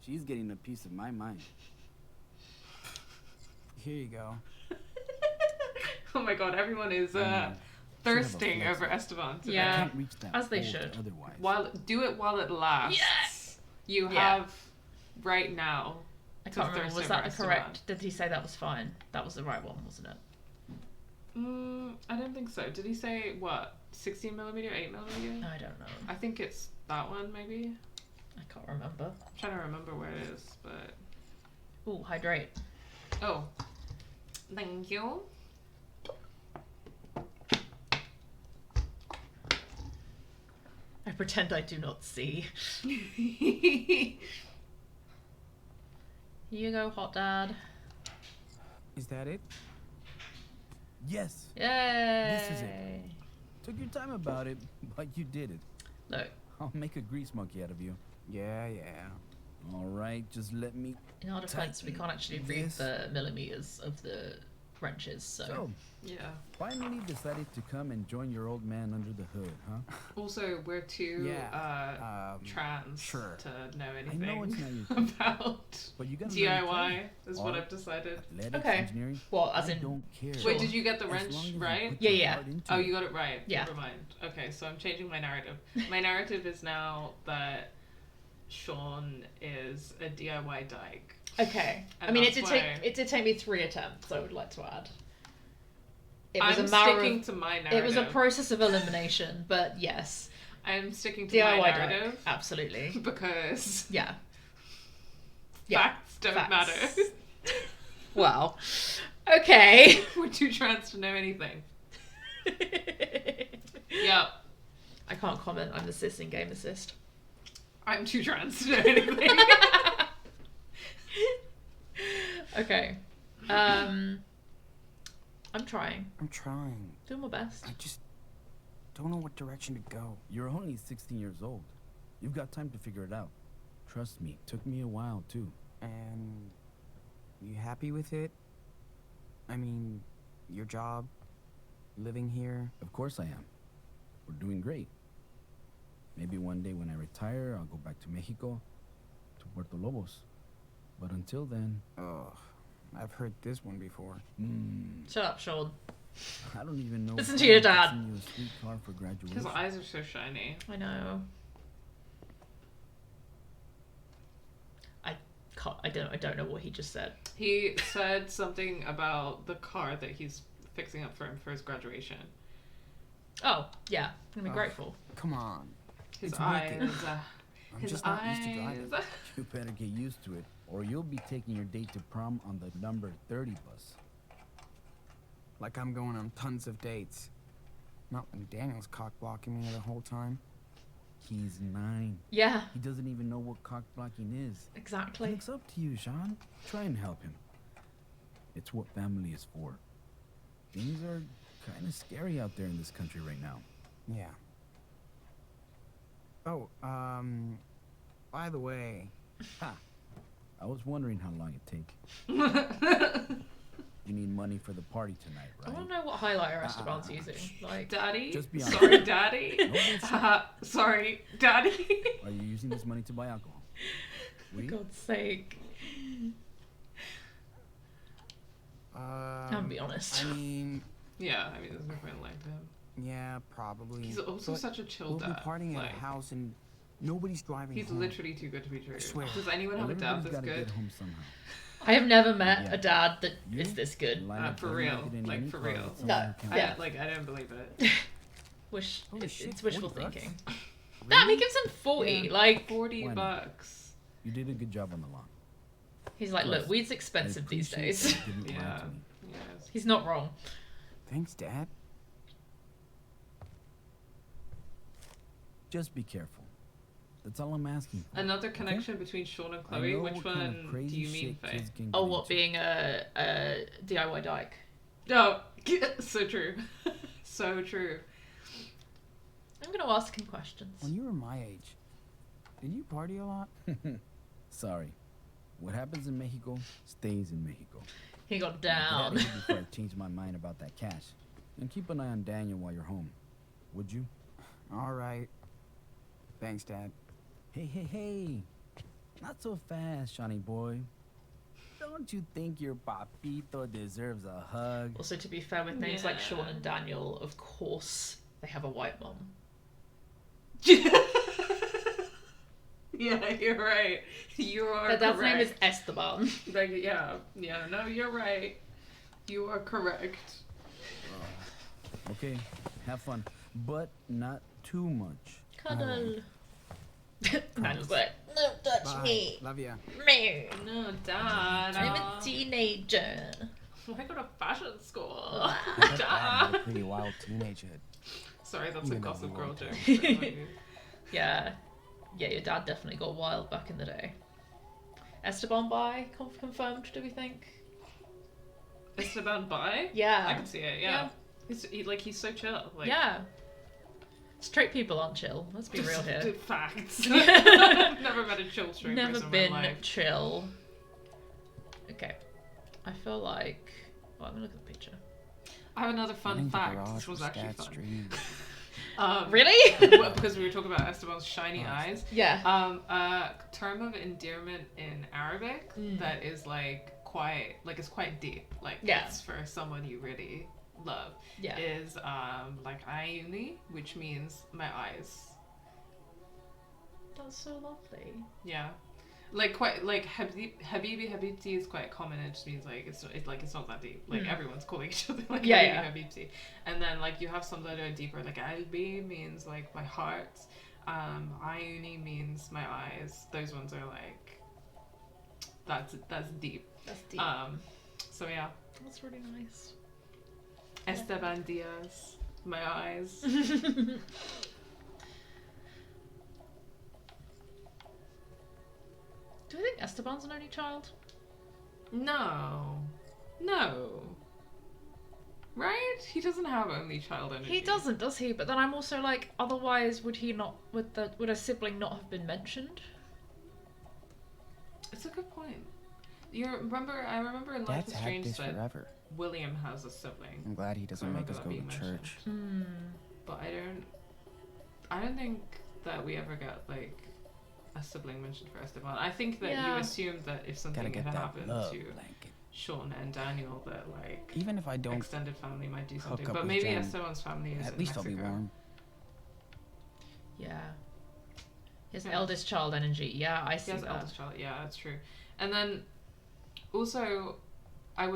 She's getting a piece of my mind. Here you go. Oh my god, everyone is thirsting over Esteban today. I Yeah. can't reach that As they goal should. Otherwise. Do it while it lasts. Yes! You Yeah. have right now. I to can't remember. thirst Was over that the Esteban. correct... Did he say that was fine? That was the right one, wasn't it? I don't think so. Did he say what? 16mm, 8mm? I don't know. I think it's that one, maybe. I can't remember. I'm trying to remember where it is, but Ooh, hydrate. oh, thank you. I pretend I do not see. Here you go, hot dad. Is that it? Yes. Yay! This is it. Took your time about it, but you did it. Look, I'll make a grease monkey out of you. Yeah, yeah. All right, just let me. in our defense, we can't actually read this. the millimeters of the wrenches, so. Yeah. Finally decided to come and join your old man under the hood, huh? Also, we're too trans sure. to know I anything know it's not your about but you gotta DIY is what Art, I've decided. athletics, Okay. engineering. Well, as I in. don't care. Wait, did you get the As wrench long as you right? put Yeah, your yeah. heart into Oh, it. you got it right. Yeah. Never mind. Okay, so I'm changing my narrative. My narrative is now that Sean is a DIY dyke. Okay. And I mean, that's why- it did take me 3 attempts, I would like to add. It I'm a matter sticking of, to my narrative. It was a process of elimination, but yes. I'm sticking to my DIY narrative dyke. Absolutely. because Yeah. facts don't facts. matter. Wow. Okay. We're too trans to know anything. Yep. I can't comment. I'm the cis in Game Assist. I'm too trans to know anything. Okay. I'm trying. I'm trying. Doing my best. I just don't know what direction to go. You're only 16 years old. You've got time to figure it out. Trust me, took me a while too. And you happy with it? I mean, your job, living here. Of course I am. We're doing great. Maybe one day when I retire, I'll go back to Mexico, to Puerto Lobos. But until then, Ugh, I've heard this one before. Shut up, Sean. I don't even know. Listen if to your I'm dad. fixing you a sweet car for graduation. His eyes are so shiny. I know. I don't know what he just said. He said something about the car that he's fixing up for him for his graduation. Oh, yeah. I'm gonna be grateful. Come on. His It's eyes. wicked. I'm His just not eyes. used to driving. You better get used to it, or you'll be taking your date to prom on the number 30 bus. Like I'm going on tons of dates. Not when Daniel's cock blocking me the whole time. He's 9. Yeah, He doesn't even know what cock blocking is. He exactly. looks up to you, Sean. Try and help him. It's what family is for. Things are kind of scary out there in this country right now. Yeah. Oh, by the way, Ha! I was wondering how long it'd take. You need money for the party tonight, I right? want to know what highlighter Esteban's using. Like, Daddy? Just be honest. Sorry, Daddy. No bullshit. Sorry, Daddy. Are you using this money to buy alcohol? for We? God's sake. I'll be honest. I mean, Yeah, I mean, there's no point in lying to him. yeah, probably. He's also But such a chill we'll dad. be partying like, at a house and nobody's driving he's home. literally too good to be true. I swear. Does anyone have a dad Everybody's that's gotta good? get home somehow. I have never met Yeah. a dad that You? is this good. Line up for every real. night in Like, any for car real. with someone No. who can- Yeah. I don't believe it. Holy shit, It's wishful 40 bucks? thinking. Damn, he gives him 40. Yeah. Like, 40 Why not? bucks. You did a good job on the lawn. he's like, look, Plus, weed's I expensive these appreciate days. that you didn't lie Yeah. to me. Yes. He's not wrong. Thanks, Dad. Just be careful. That's all I'm asking for. Another connection between Sean and I Chloe. know Which what kind of one do crazy you mean, shit Faye? kids can Oh, get what, into. being a DIY dyke? No, so true. So true. I'm going to ask him questions. When you were my age, did you party a lot? Sorry. What happens in Mexico stays in Mexico. He got Get out down. of here before I change my mind about that cash. And keep an eye on Daniel while you're home. Would you? All right. Thanks, Dad. Hey. Not so fast, Shawnee boy. Don't you think your papito deserves a hug? Also, to be fair, with names like Yeah. Sean and Daniel, of course, they have a white mom. Yeah, you're right. You are Their dad's name is correct. Esteban. Like, yeah, no, you're right. You are correct. Okay, have fun. But not too much. Cuddle. Daniel's like, no, touch Bye. me. Love ya. Me. No, Dad. I'm a teenager. I go to fashion school. I bet Dad had Dad. a pretty wild teenagehood. Sorry, that's a You know Gossip the Girl world. joke. Yeah. Yeah, your dad definitely got wild back in the day. Esteban bi confirmed, do we think? Esteban bi? Yeah. I can see it, yeah. He's so chill. Like, yeah. Straight people aren't chill. Let's be real here. Facts. Never met a chill straight Never person been in my life. chill. Okay. I feel like... Oh, I'm gonna look at the picture. I have another fun Running the fact. garage This was was actually Dad's fun. dream. Really? Well, because we were talking about Esteban's shiny eyes. Yeah. A term of endearment in Arabic that is like quite it's quite deep. Like it's for someone you really love. Yeah. Is like ayuni, which means my eyes. That's so lovely. Yeah. Like quite like habibi habibti is quite common. It just means like it's not that deep. Like everyone's calling each other like habibti. And then like you have some that are deeper. Like albi means like my heart. Ayuni means my eyes. Those ones are like that's deep. That's deep. So yeah. That's really nice. Esteban Diaz, my eyes. Do you think Esteban's an only child? No. Right? He doesn't have only child energy. He doesn't, does he? But then I'm also like, otherwise would a sibling not have been mentioned? It's a good point. I remember in Life Dad's is had Strange this that forever. William has a sibling. I'm glad he doesn't make us go to church. But I don't think that we ever got like a sibling mentioned for Esteban. I think that you assume that if something had happened to blanket. Sean and Daniel, that like even if I don't extended family might do something. up But with maybe Jen, Esteban's family is at in least Mexico. I'll be warm. Yeah. His eldest child energy. Yeah, I see that. Eldest child. Yeah, that's true. And then also, I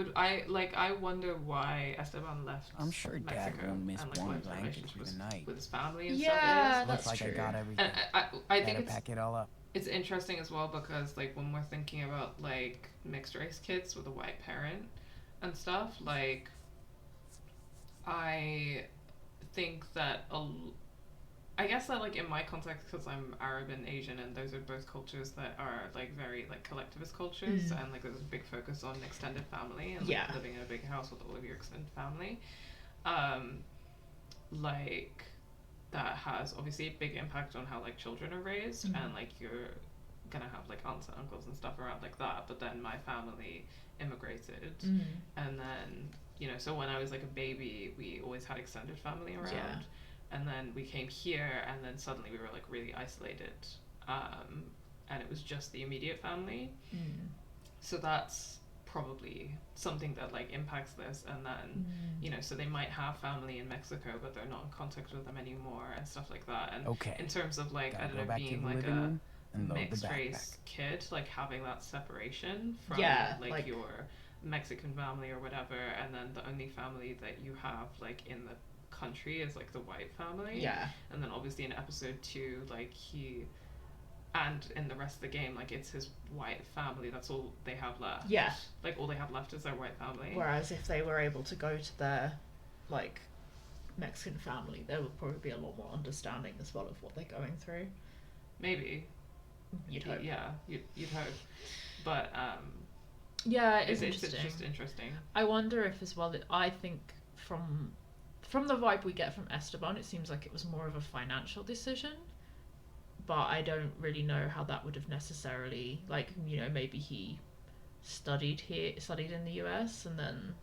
wonder why Esteban left. I'm sure Mexico Dad won't miss and, one what his blanket relationship through was the night. with his family and Yeah, stuff is. that's Looks like true. I got everything. And I think Better pack it all up. it's interesting as well because like when we're thinking about like mixed race kids with a white parent and stuff, like I think that I guess that like in my context, because I'm Arab and Asian, and those are both cultures that are like very like collectivist cultures, and like there's a big focus on extended family and like living in a big house with all of your extended family. Like that has obviously a big impact on how like children are raised, and like you're gonna have like aunts and uncles and stuff around like that. But then my family immigrated, and then so when I was like a baby, we always had extended family around. And then we came here, and then suddenly we were like really isolated, and it was just the immediate family. So that's probably something that like impacts this. And then so they might have family in Mexico, but they're not in contact with them anymore and stuff like that. And in terms of like Gotta I don't go know, back to being the like living a room and load the mixed backpack. race kid, like having that separation from like your Mexican family or whatever, and then the only family that you have like in the country is like the white family, and then obviously in episode 2 like he and in the rest of the game like it's his white family, that's all they have left. Like all they have left is their white family, whereas if they were able to go to their like Mexican family, there would probably be a lot more understanding as well of what they're going through. Maybe you'd hope. You'd hope, but it's just interesting. I wonder if as well that I think from the vibe we get from Esteban, it seems like it was more of a financial decision, but I don't really know how that would have necessarily, like, maybe he studied in the US and then,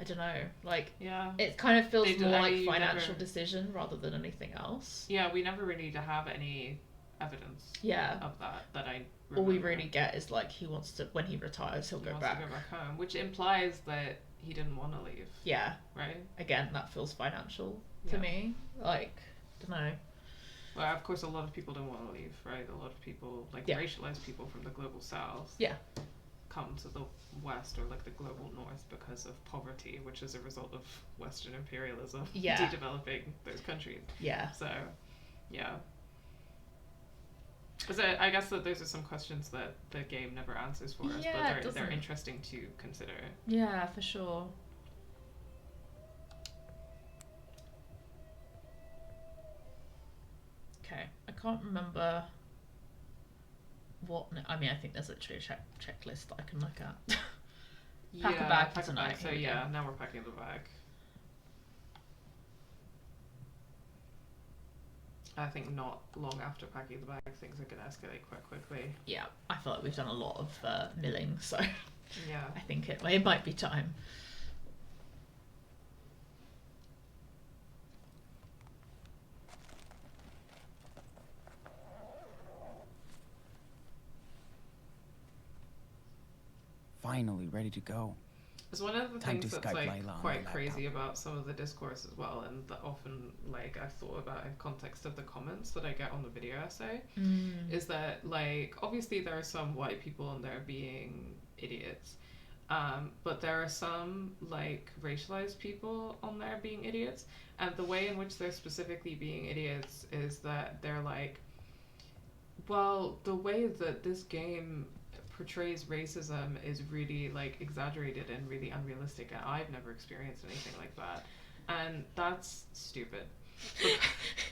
I don't know, like, it kind of feels more like financial decision rather than anything else. Yeah, we never really have any evidence of that I remember. All we really get is like he wants to, when he retires, he'll go back. To go back home, which implies that he didn't want to leave. Yeah. Right? Again, that feels financial to me. Like, don't know. Well, of course, a lot of people don't want to leave, right? A lot of people, like racialized people from the global south, come to the west or like the global north because of poverty, which is a result of Western imperialism de-developing those countries. So, So I guess that those are some questions that the game never answers for us, but they're interesting to consider. Yeah, for sure. Okay, I can't remember what? I mean, I think there's literally a checklist that I can look at. Pack a bag for tonight. So yeah, now we're packing the bag. I think not long after packing the bag, things are going to escalate quite quickly. Yeah, I feel like we've done a lot of milling, so yeah, I think it might be time. Finally ready to go. It's one of the Time things to that's Skype like Layla on quite the crazy laptop. about some of the discourse as well, and that often like I've thought about in context of the comments that I get on the video essay, is that like obviously there are some white people on there being idiots, but there are some like racialized people on there being idiots, and the way in which they're specifically being idiots is that they're like, well, the way that this game portrays racism is really like exaggerated and really unrealistic, and I've never experienced anything like that, and that's stupid.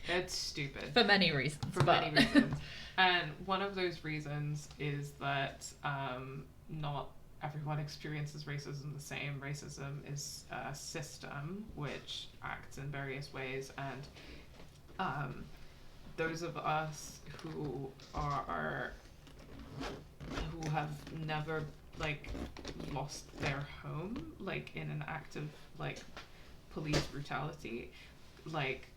It's stupid For many reasons. many reasons. And one of those reasons is that not everyone experiences racism the same. Racism is a system which acts in various ways, and those of us who have never like lost their home like in an act of like police brutality, like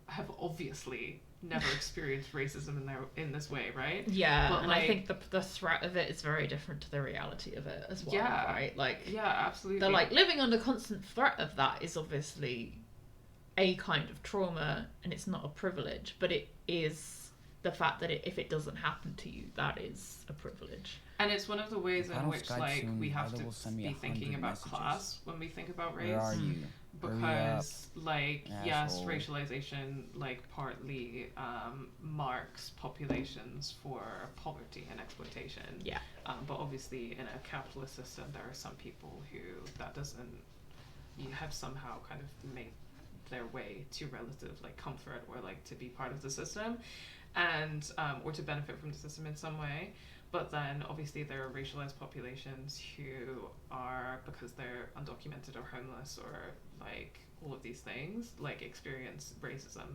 have obviously never experienced racism in this way, right? Yeah, but, and like, I think the threat of it is very different to the reality of it as well, Yeah. right? Like, Yeah, absolutely. they're like living under constant threat of that is obviously a kind of trauma, and it's not a privilege, but it is the fact that if it doesn't happen to you, that is a privilege. And it's one of the ways If I in don't which Skype like soon, we have Lila to will send me be thinking 100 about messages. class when we think about race. Where are you? Hurry up. Because like yes, asshole. racialization like partly marks populations for poverty and exploitation. Yeah. But obviously in a capitalist system there are some people who that doesn't, you have somehow kind of made their way to relative like comfort or like to be part of the system, and or to benefit from the system in some way. But then obviously there are racialized populations who are, because they're undocumented or homeless or like all of these things, like experience racism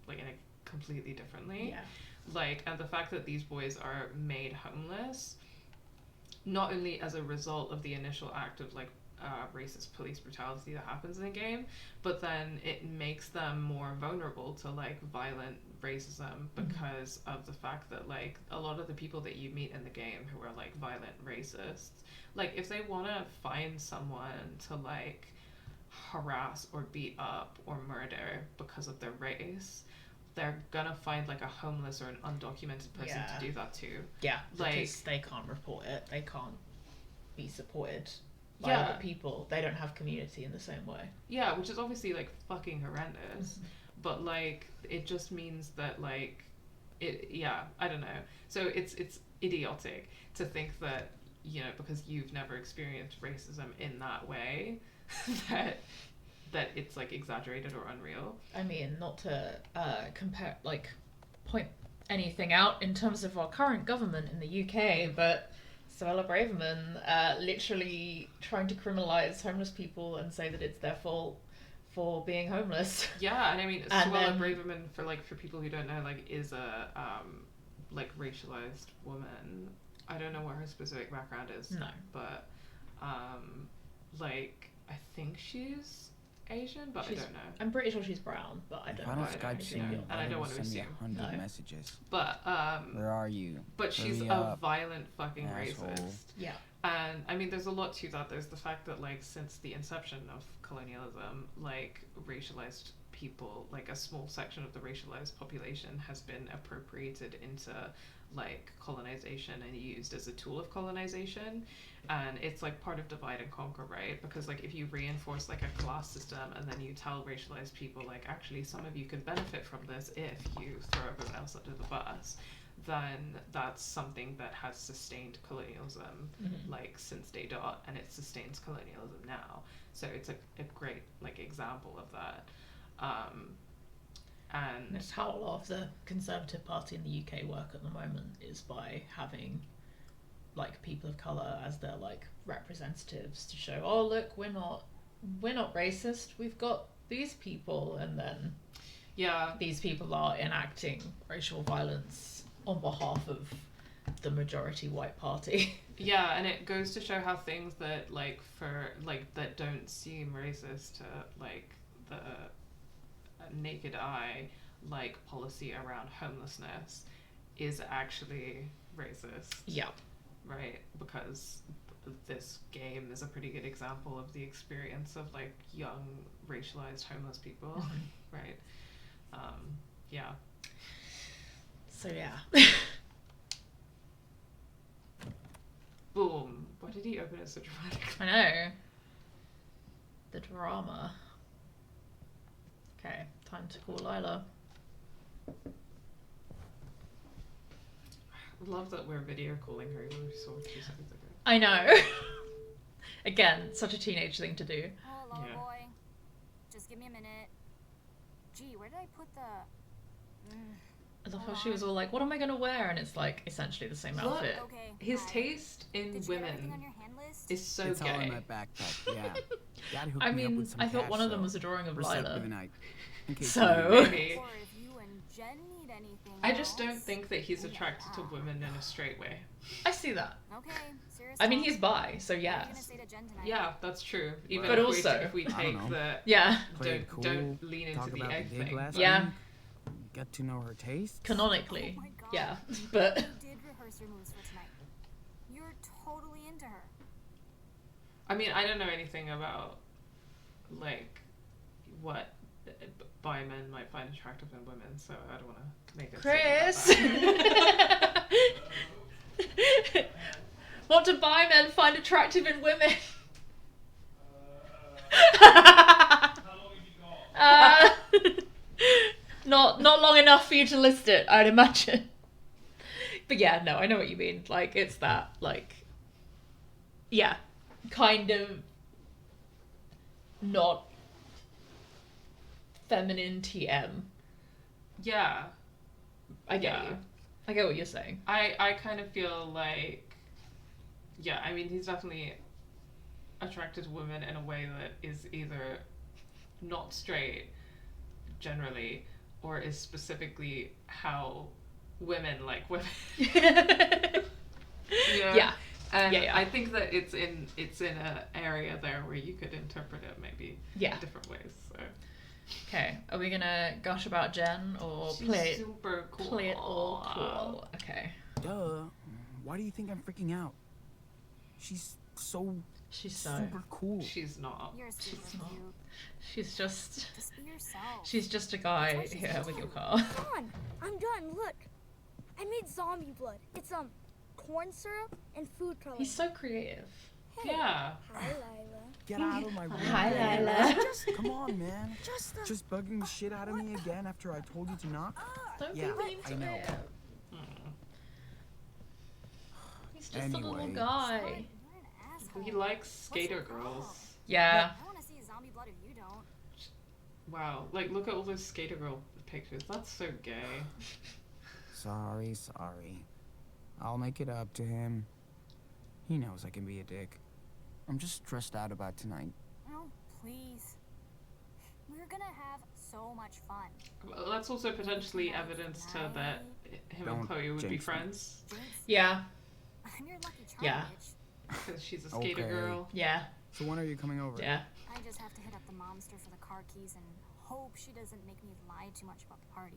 like in a completely differently. Yeah. Like, and the fact that these boys are made homeless not only as a result of the initial act of like racist police brutality that happens in the game, but then it makes them more vulnerable to like violent racism because of the fact that like a lot of the people that you meet in the game who are like violent racists, like if they want to find someone to like harass or beat up or murder because of their race, they're gonna find like a homeless or an undocumented person to do that to. Yeah, like because they can't report it, they can't be supported by Yeah. other people, they don't have community in the same way. Yeah, which is obviously like fucking horrendous. But like it just means that like it, yeah, I don't know. So it's idiotic to think that, you know, because you've never experienced racism in that way that it's like exaggerated or unreal. I mean, not to compare, like, point anything out in terms of our current government in the UK, but Suella Braverman literally trying to criminalise homeless people and say that it's their fault for being homeless. Yeah, and I mean, And Suella then- Braverman, for people who don't know, like is a like racialized woman. I don't know what her specific background is. No. But like I think she's Asian, but She's- I don't know. I'm pretty sure she's brown, but I If don't I know. don't Skype soon, and I Lila don't will want to send me assume. 100 No. messages. But Where are you? but she's Hurry a up, violent fucking asshole. racist. Yeah. And I mean, there's a lot to that. There's the fact that, like, since the inception of colonialism, like, racialized people, like, a small section of the racialized population has been appropriated into, like, colonization and used as a tool of colonization. And it's, like, part of divide and conquer, right? Because, like, if you reinforce, like, a class system and then you tell racialized people, like, actually, some of you can benefit from this if you throw everyone else under the bus, then that's something that has sustained colonialism like since day dot, and it sustains colonialism now. So it's a great like example of that. And it's how a lot of the Conservative Party in the UK work at the moment, is by having like people of colour as their like representatives to show, oh look, we're not racist, we've got these people, and then these people are enacting racial violence on behalf of the majority white party. Yeah, and it goes to show how things that that don't seem racist to like the naked eye, like policy around homelessness, is actually racist. Yeah. Right? Because this game is a pretty good example of the experience of like young racialized homeless people. Right? Yeah. So yeah. Boom. Why did he open it so dramatically? I know. The drama. Okay, time to call Lila. I love that we're video calling her even though we saw her 2 seconds ago. I know. Again, such a teenage thing to do. Oh, hello, boy. Just give me a minute. Gee, where did I put the... I love how she was all like, what am I going to wear? And it's like essentially the same outfit. Okay, His hi. taste in Did you get everything women on your hand list? is so It's all in gay. my backpack, yeah. Dad hooked I me up mean, with some I thought cash, one of them so was a drawing of we're set Lila. for the night. In case So- you need it. Maybe. Or if you and Jen need anything I just don't else. think that he's attracted to women in a straight way. I see that. Okay, serious I mean, talk. he's bi, so What are you gonna yes. say to Jen tonight? Yeah, that's true. Even But if also- if we I don't take know. the Yeah, Play it don't cool, lean talk into the about egg the dig thing. last Yeah. week, get to know her taste. canonically. Oh my God. Yeah, but... You did rehearse your moves for tonight. You're totally into her. I mean, I don't know anything about like what bi men might find attractive in women, so I don't want to make a statement about Chris! that. What do bi men find attractive in women? uh, not long enough for you to list it, I'd imagine. But yeah, no, I know what you mean. Like, it's that, like, yeah, kind of not feminine TM. Yeah, I get Yeah. you. I get what you're saying. I kind of feel like, yeah, I mean, he's definitely attracted to women in a way that is either not straight generally, or is specifically how women like women. Yeah. And Yeah, yeah. I think that it's in an area there where you could interpret it maybe Yeah. different ways. So Okay, are we gonna gush about Jen or she's play it super cool. play it all cool? Okay. Duh. Why do you think I'm freaking out? She's so She's so super cool. She's not. You're super not. cute. she's just Just be yourself. a guy That's why she's here so with your cool. car. Come on, I'm done. Look, I made zombie blood. It's corn syrup and food coloring. He's so creative. Hey. Yeah. Hi, Lila. Get out of my room. Hi, man. Lila. Just, Come on, man. just, Just bugging the shit out of me again after I told you to knock? Don't Yeah, be mean I to know. him. He's just a little Anyway. guy. You're an asshole. He likes What's skater your problem? girls. Yeah. I want to see zombie blood if you don't. Wow. Like, look at all those skater girl pictures. That's so gay. Sorry. I'll make it up to him. He knows I can be a dick. I'm just stressed out about tonight. Oh, please. We're gonna have so much fun. Well, that's also potentially evidence to that him and Don't Chloe would be jinx me. friends. Jinx, Yeah. I'm your lucky charm, Yeah. bitch. Because she's a skater Okay. girl. Yeah. So when are you coming over? Yeah. I just have to hit up the momster for the car keys and hope she doesn't make me lie too much about the party.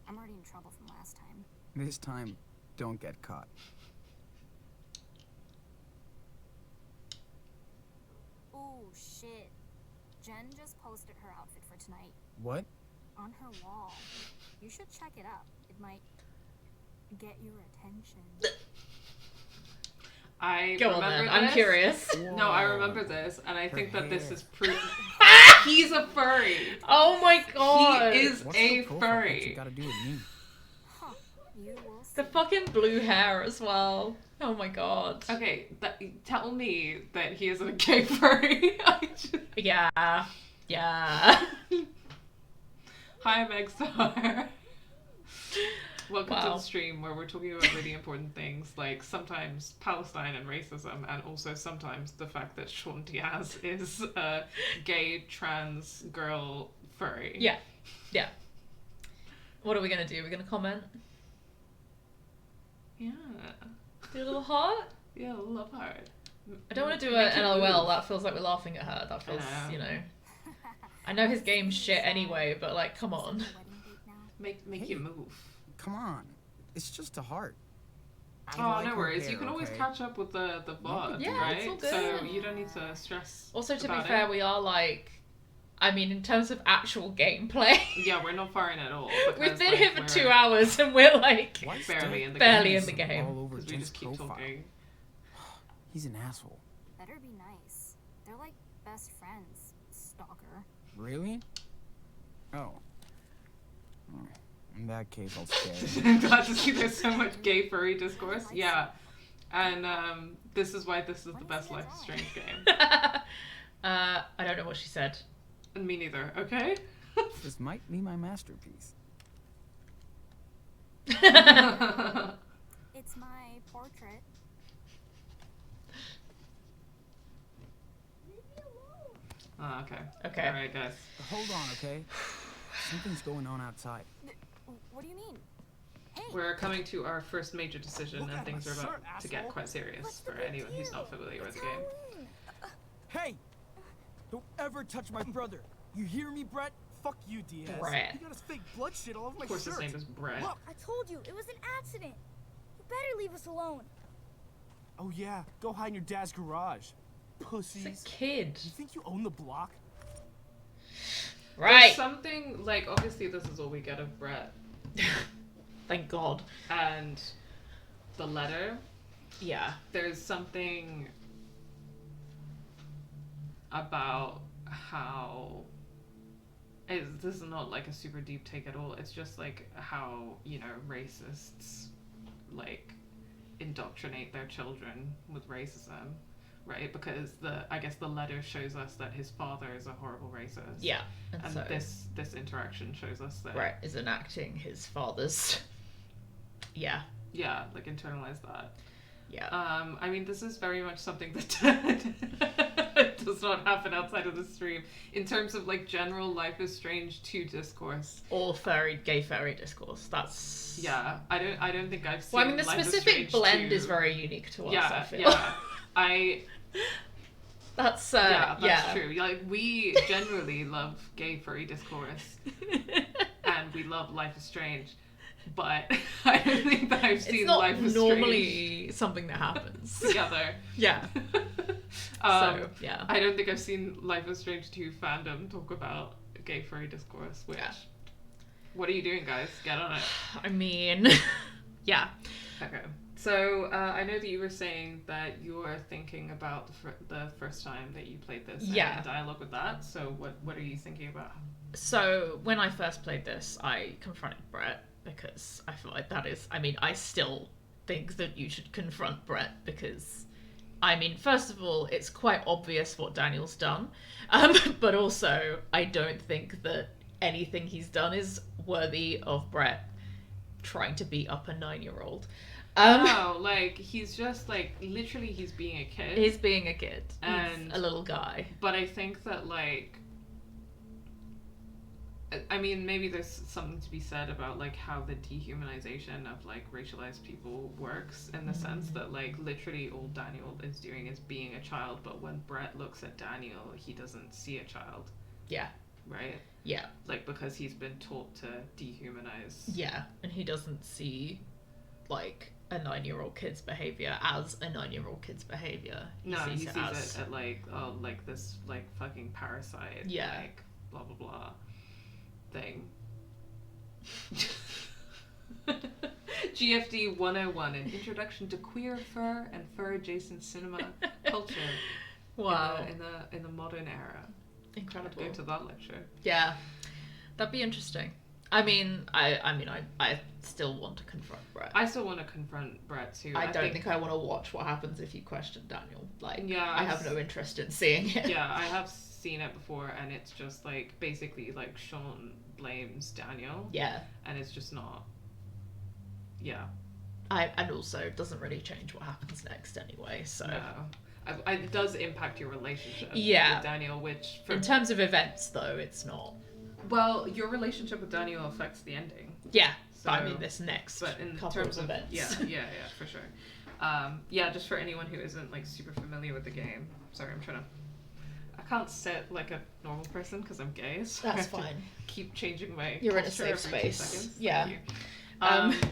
I'm already in trouble from last time. This time, don't get caught. Oh, shit. Jen just posted her outfit for tonight What? on her wall. You should check it out. It might get your attention. I Go on remember then. I'm this. curious. No, I remember this, and I think that this hair. is proof. He's a furry. Oh my god. He is What's a the profile picture furry. gotta do with me? Huh. You will see. The fucking blue hair as well. Oh my god. Okay, tell me that he isn't a gay furry. Yeah. Yeah. Hi, Meg Star. Welcome to Wow. the stream where we're talking about really important things, like sometimes Palestine and racism, and also sometimes the fact that Sean Diaz is a gay trans girl furry. Yeah. Yeah. What are we going to do? We're going to comment? Yeah. Do a little heart? Yeah, love heart. I don't want to do Make an it LOL. move. That feels like we're laughing at her. That feels, know. you know. I know his game's shit anyway, but like, come on. Make Hey. you move. Come on. It's just a heart. I Oh, like no her worries. You hair, can always okay? catch up with the VOD, Yeah, right? it's all good. So you don't need to stress. Also, to be about fair, it. we are like, I mean, in terms of actual gameplay, Yeah, we're not far in at all. we've because, been like, here for we're 2 hours and we're like, Why is barely in the barely game. in the game. all over Because we Jen's just keep profile? talking. He's an asshole. Better be nice. They're like best friends, stalker. Really? Oh. Oh. In that case, I'll stay. I'm glad to see there's so much gay furry discourse. Yeah. And this is why this is the best Life is Strange game. I don't know what she said. And me neither, okay? This might be my masterpiece. It's my portrait. Oh, okay. Okay. Alright, guys. Hold on, okay? Something's going on outside. What do you mean? Hey, We're coming to our first major decision, Look and at things my are about shirt, to get asshole. quite serious What's the for big anyone who's not deal? familiar with It's the game. Halloween. Hey! Don't ever touch my brother. You hear me, Brett? Fuck you, Diaz. Brett. He got his fake blood shit all over my Of course, shirt. his name is Brett. Look. I told you, it was an accident. You better leave us alone. Oh yeah, go hide in your dad's garage. It's Pussies. a kid. You think you own the block? There's Right. something, like, obviously this is all we get of Brett. Thank God. And the letter, Yeah. there's something about how this is not like a super deep take at all. It's just like how, you know, racists like indoctrinate their children with racism, right? Because I guess the letter shows us that his father is a horrible racist. Yeah. And, And so, this interaction shows us that Brett is enacting his father's. Yeah. yeah, like internalize that. Yeah. I mean, this is very much something that does not happen outside of the stream in terms of like general Life is Strange 2 discourse. Or gay furry discourse. That's. Yeah, I don't think I've seen. Well, I mean, the Life is specific Strange blend 2. is very unique to us. I Yeah, feel. yeah. That's Yeah, that's yeah. true. Like we generally love gay furry discourse, and we love Life is Strange, but I don't think that I've It's seen not Life is normally something that happens. Strange together. Yeah. So yeah. I don't think I've seen Life is Strange 2 fandom talk about gay furry discourse, which... Yeah. What are you doing, guys? Get on it. I mean, yeah. Okay. So, I know that you were saying that you were thinking about the first time that you played this. Yeah. And dialogue with that. So, what are you thinking about? So when I first played this, I confronted Brett because I feel like that is. I mean, I still think that you should confront Brett because, I mean, first of all, it's quite obvious what Daniel's done, but also I don't think that anything he's done is worthy of Brett trying to beat up a 9-year-old. No, like, he's just, like, literally he's being a kid. He's being a kid. And- He's a little guy. But I think that, like... I mean, maybe there's something to be said about, like, how the dehumanization of, like, racialized people works in the sense that, like, literally all Daniel is doing is being a child, but when Brett looks at Daniel, he doesn't see a child, Yeah. right? Yeah. Like, because he's been taught to dehumanize. Yeah. And he doesn't see, like, a 9-year-old kid's behavior as a 9-year-old kid's behavior. No, he sees as it at, like, oh, like, this, like, fucking parasite. Yeah. Like, blah, blah, blah thing. GFD 101, an introduction to queer fur and fur-adjacent cinema culture wow. in the modern era. Incredible. Go to that lecture. Yeah. That'd be interesting. I mean, I still want to confront Brett. I still want to confront Brett too. I don't think I want to watch what happens if you question Daniel. Like, Yeah, I have no interest in seeing it. Yeah, I have seen it before, and it's just like basically like Sean blames Daniel, Yeah. and it's just not yeah. And also it doesn't really change what happens next anyway, so... No. It does impact your relationship with Daniel, which... In terms of events, though, it's not. Well, your relationship with Daniel affects the ending. Yeah, so, but I mean this next couple of events. Yeah, for sure. Yeah, just for anyone who isn't, like, super familiar with the game. Sorry, I'm trying to... I can't sit like a normal person because I'm gay, so that's I have fine. To keep changing my You're in a posture safe every 2 space. seconds. Yeah. Thank you.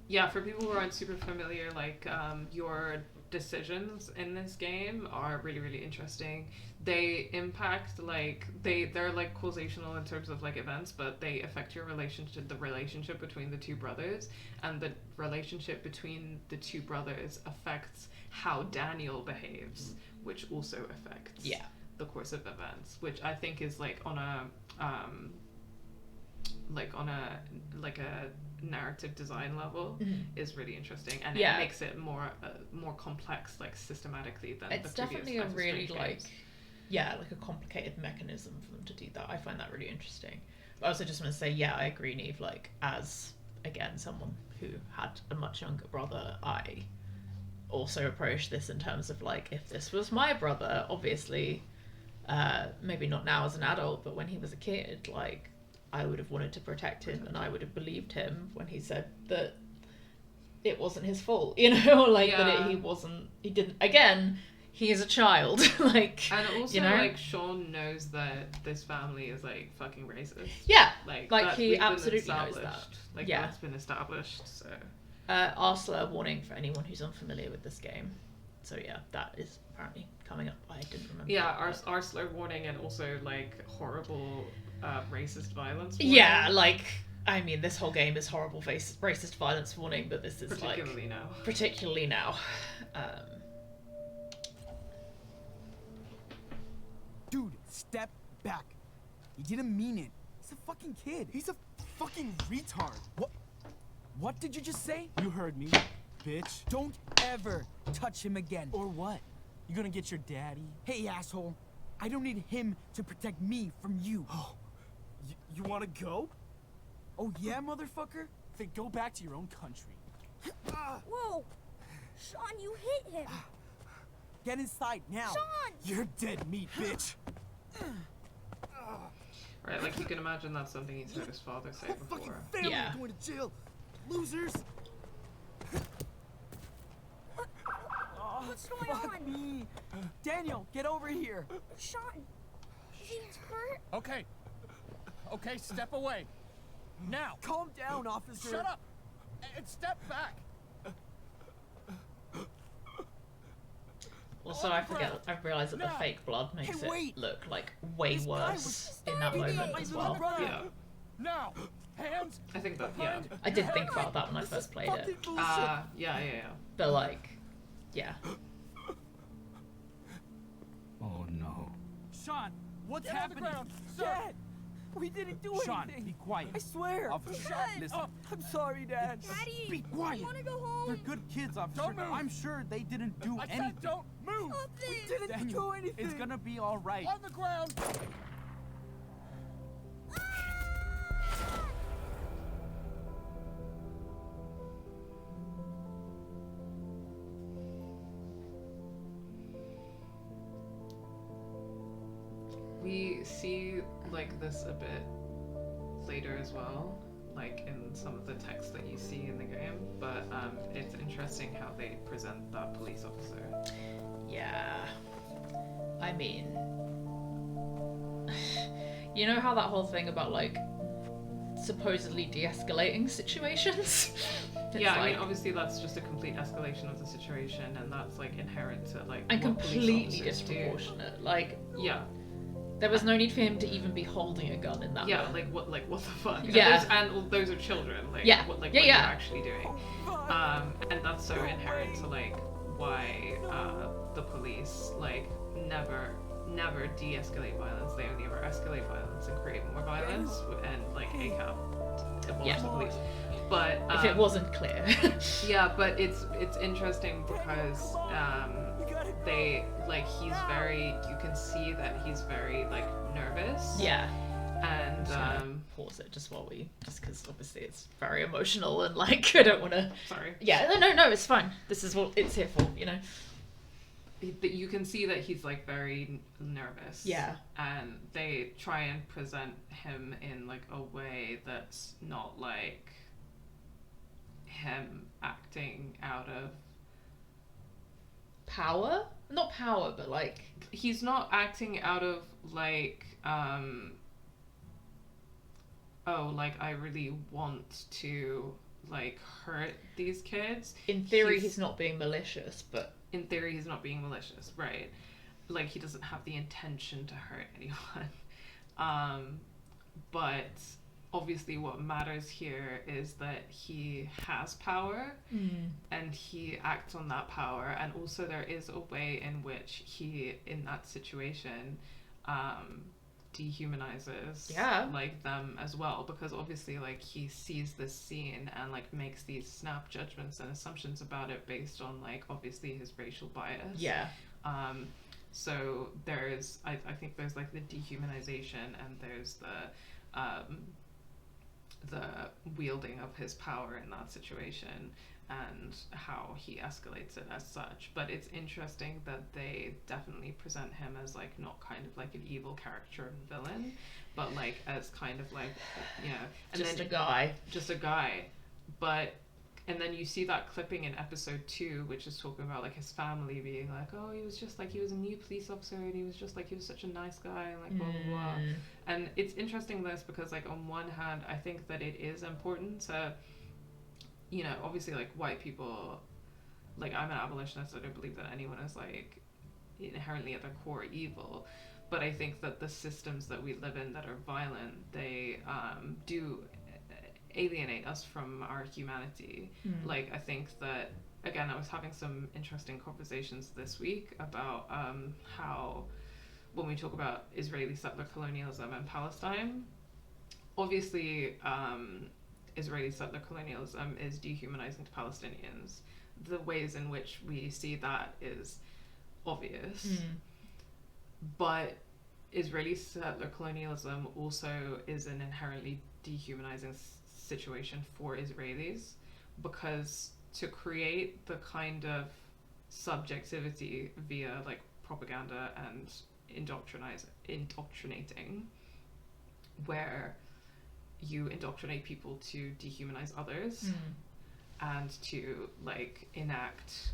Yeah, for people who aren't super familiar, like, your decisions in this game are really, really interesting. They impact, like, they're like causational in terms of, like, events, but they affect your relationship, the relationship between the two brothers, and the relationship between the two brothers affects how Daniel behaves, which also affects the course of events, which I think is, like, on a narrative design level is really interesting, and it makes it more complex, like, systematically than it's the definitely a really games. like a complicated mechanism for them to do that. I find that really interesting. But I also just want to say, I agree, Neve, like, as again someone who had a much younger brother, I also approach this in terms of, like, if this was my brother, obviously maybe not now as an adult, but when he was a kid, like, I would have wanted to protect him, and I would have believed him when he said that it wasn't his fault, you know, like that he didn't. Again, he is a child, like, and also, you know? like, Sean knows that this family is, like, fucking racist. Yeah, like he absolutely knows that. Like, that's been established. So, Arsla warning for anyone who's unfamiliar with this game. So that is apparently coming up. I didn't remember. Yeah, Arsla warning, and also, like, horrible. Racist violence warning. Yeah, like, I mean, this whole game is horrible racist violence warning, but this is particularly now. Dude, step back. He didn't mean it. He's a fucking kid. He's a fucking retard. What did you just say? You heard me, bitch. Don't ever touch him again. Or what? You gonna get your daddy? Hey, asshole. I don't need him to protect me from you. Oh. You wanna go? Oh yeah, motherfucker? Then go back to your own country. Whoa! Sean, you hit him! Get inside now! Sean! You're dead meat, bitch! Right, like, you can imagine that's something he's heard his father say before. Fucking family going to jail! Losers! What's going on? Me. Daniel, get over here! Sean! He's hurt? Okay, step away. Now! Calm down, officer! Shut up! And step back! Also, I realised that the fake blood makes it look, like, way worse in that moment as well. Yeah. Now! Hands! I think that, I did think about that when I first played it. Yeah. But, like, yeah. Oh no. Sean, what's Get happening? on the ground, sir! Dad! We didn't do Sean, anything! be quiet. I swear! Officer, listen. I'm sorry, Dad. Daddy! Be quiet. I wanna go home! They're good kids, officer. Don't move. I'm sure they didn't do I anything. said don't move! Stop this! We didn't Daniel, do anything! it's gonna be all right. On the ground! We see, like, this a bit later as well, like in some of the text that you see in the game, but it's interesting how they present that police officer. Yeah. I mean, you know how that whole thing about, like, supposedly de-escalating situations? Yeah, I like, mean, obviously that's just a complete escalation of the situation, and that's, like, inherent to, like, and what police completely officers do. disproportionate. Like, Yeah. there was no need for him to even be holding a gun in that Yeah, moment. like what the fuck? Yeah. And those are children. Like, Yeah. what Yeah, you're yeah. actually doing. And that's so inherent to, like, why the police, like, never de-escalate violence. They only ever escalate violence and create more violence, and, like, ACAB abolish the police. But if it wasn't clear. yeah, but it's interesting because they, like, he's very, you can see that he's very, like, nervous. Yeah. And pause it just because obviously it's very emotional and like I don't want to. Sorry. Yeah, no, it's fine. This is what it's here for, you know. But you can see that he's like very nervous. Yeah. And they try and present him in like a way that's not like him acting out of power? Not power, but like he's not acting out of like like I really want to like hurt these kids. In theory he's not being malicious, but in theory he's not being malicious, right? Like he doesn't have the intention to hurt anyone. But obviously what matters here is that he has power and he acts on that power, and also there is a way in which he in that situation dehumanizes like them as well, because obviously like he sees this scene and like makes these snap judgments and assumptions about it based on like obviously his racial bias. So there's I think there's like the dehumanization and there's the wielding of his power in that situation and how he escalates it as such. But it's interesting that they definitely present him as like not kind of like an evil character and villain, but like as kind of like, you know, and just then a guy. But and then you see that clipping in episode 2, which is talking about like his family being like, oh, he was just like, he was a new police officer and he was just like, he was such a nice guy and like blah blah blah. And it's interesting this because like on one hand I think that it is important to, you know, obviously like white people, like I'm an abolitionist, I don't believe that anyone is like inherently at their core evil, but I think that the systems that we live in that are violent, they do alienate us from our humanity. Like I think that, again, I was having some interesting conversations this week about how when we talk about Israeli settler colonialism and Palestine, obviously Israeli settler colonialism is dehumanizing to Palestinians. The ways in which we see that is obvious, but Israeli settler colonialism also is an inherently dehumanizing situation for Israelis, because to create the kind of subjectivity via like propaganda and indoctrinating, where you indoctrinate people to dehumanize others and to like enact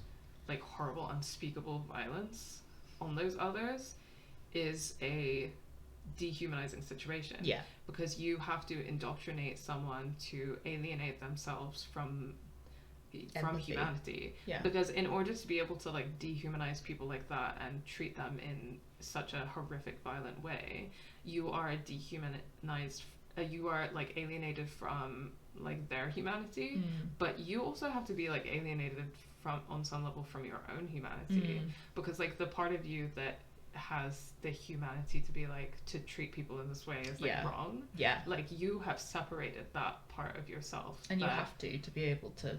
like horrible unspeakable violence on those others, is a dehumanizing situation. Because you have to indoctrinate someone to alienate themselves from humanity. Because in order to be able to like dehumanize people like that and treat them in such a horrific violent way, you are dehumanized, you are like alienated from like their humanity, but you also have to be like alienated from on some level from your own humanity, because like the part of you that has the humanity to be like to treat people in this way is like wrong. Like you have separated that part of yourself, and you have to be able to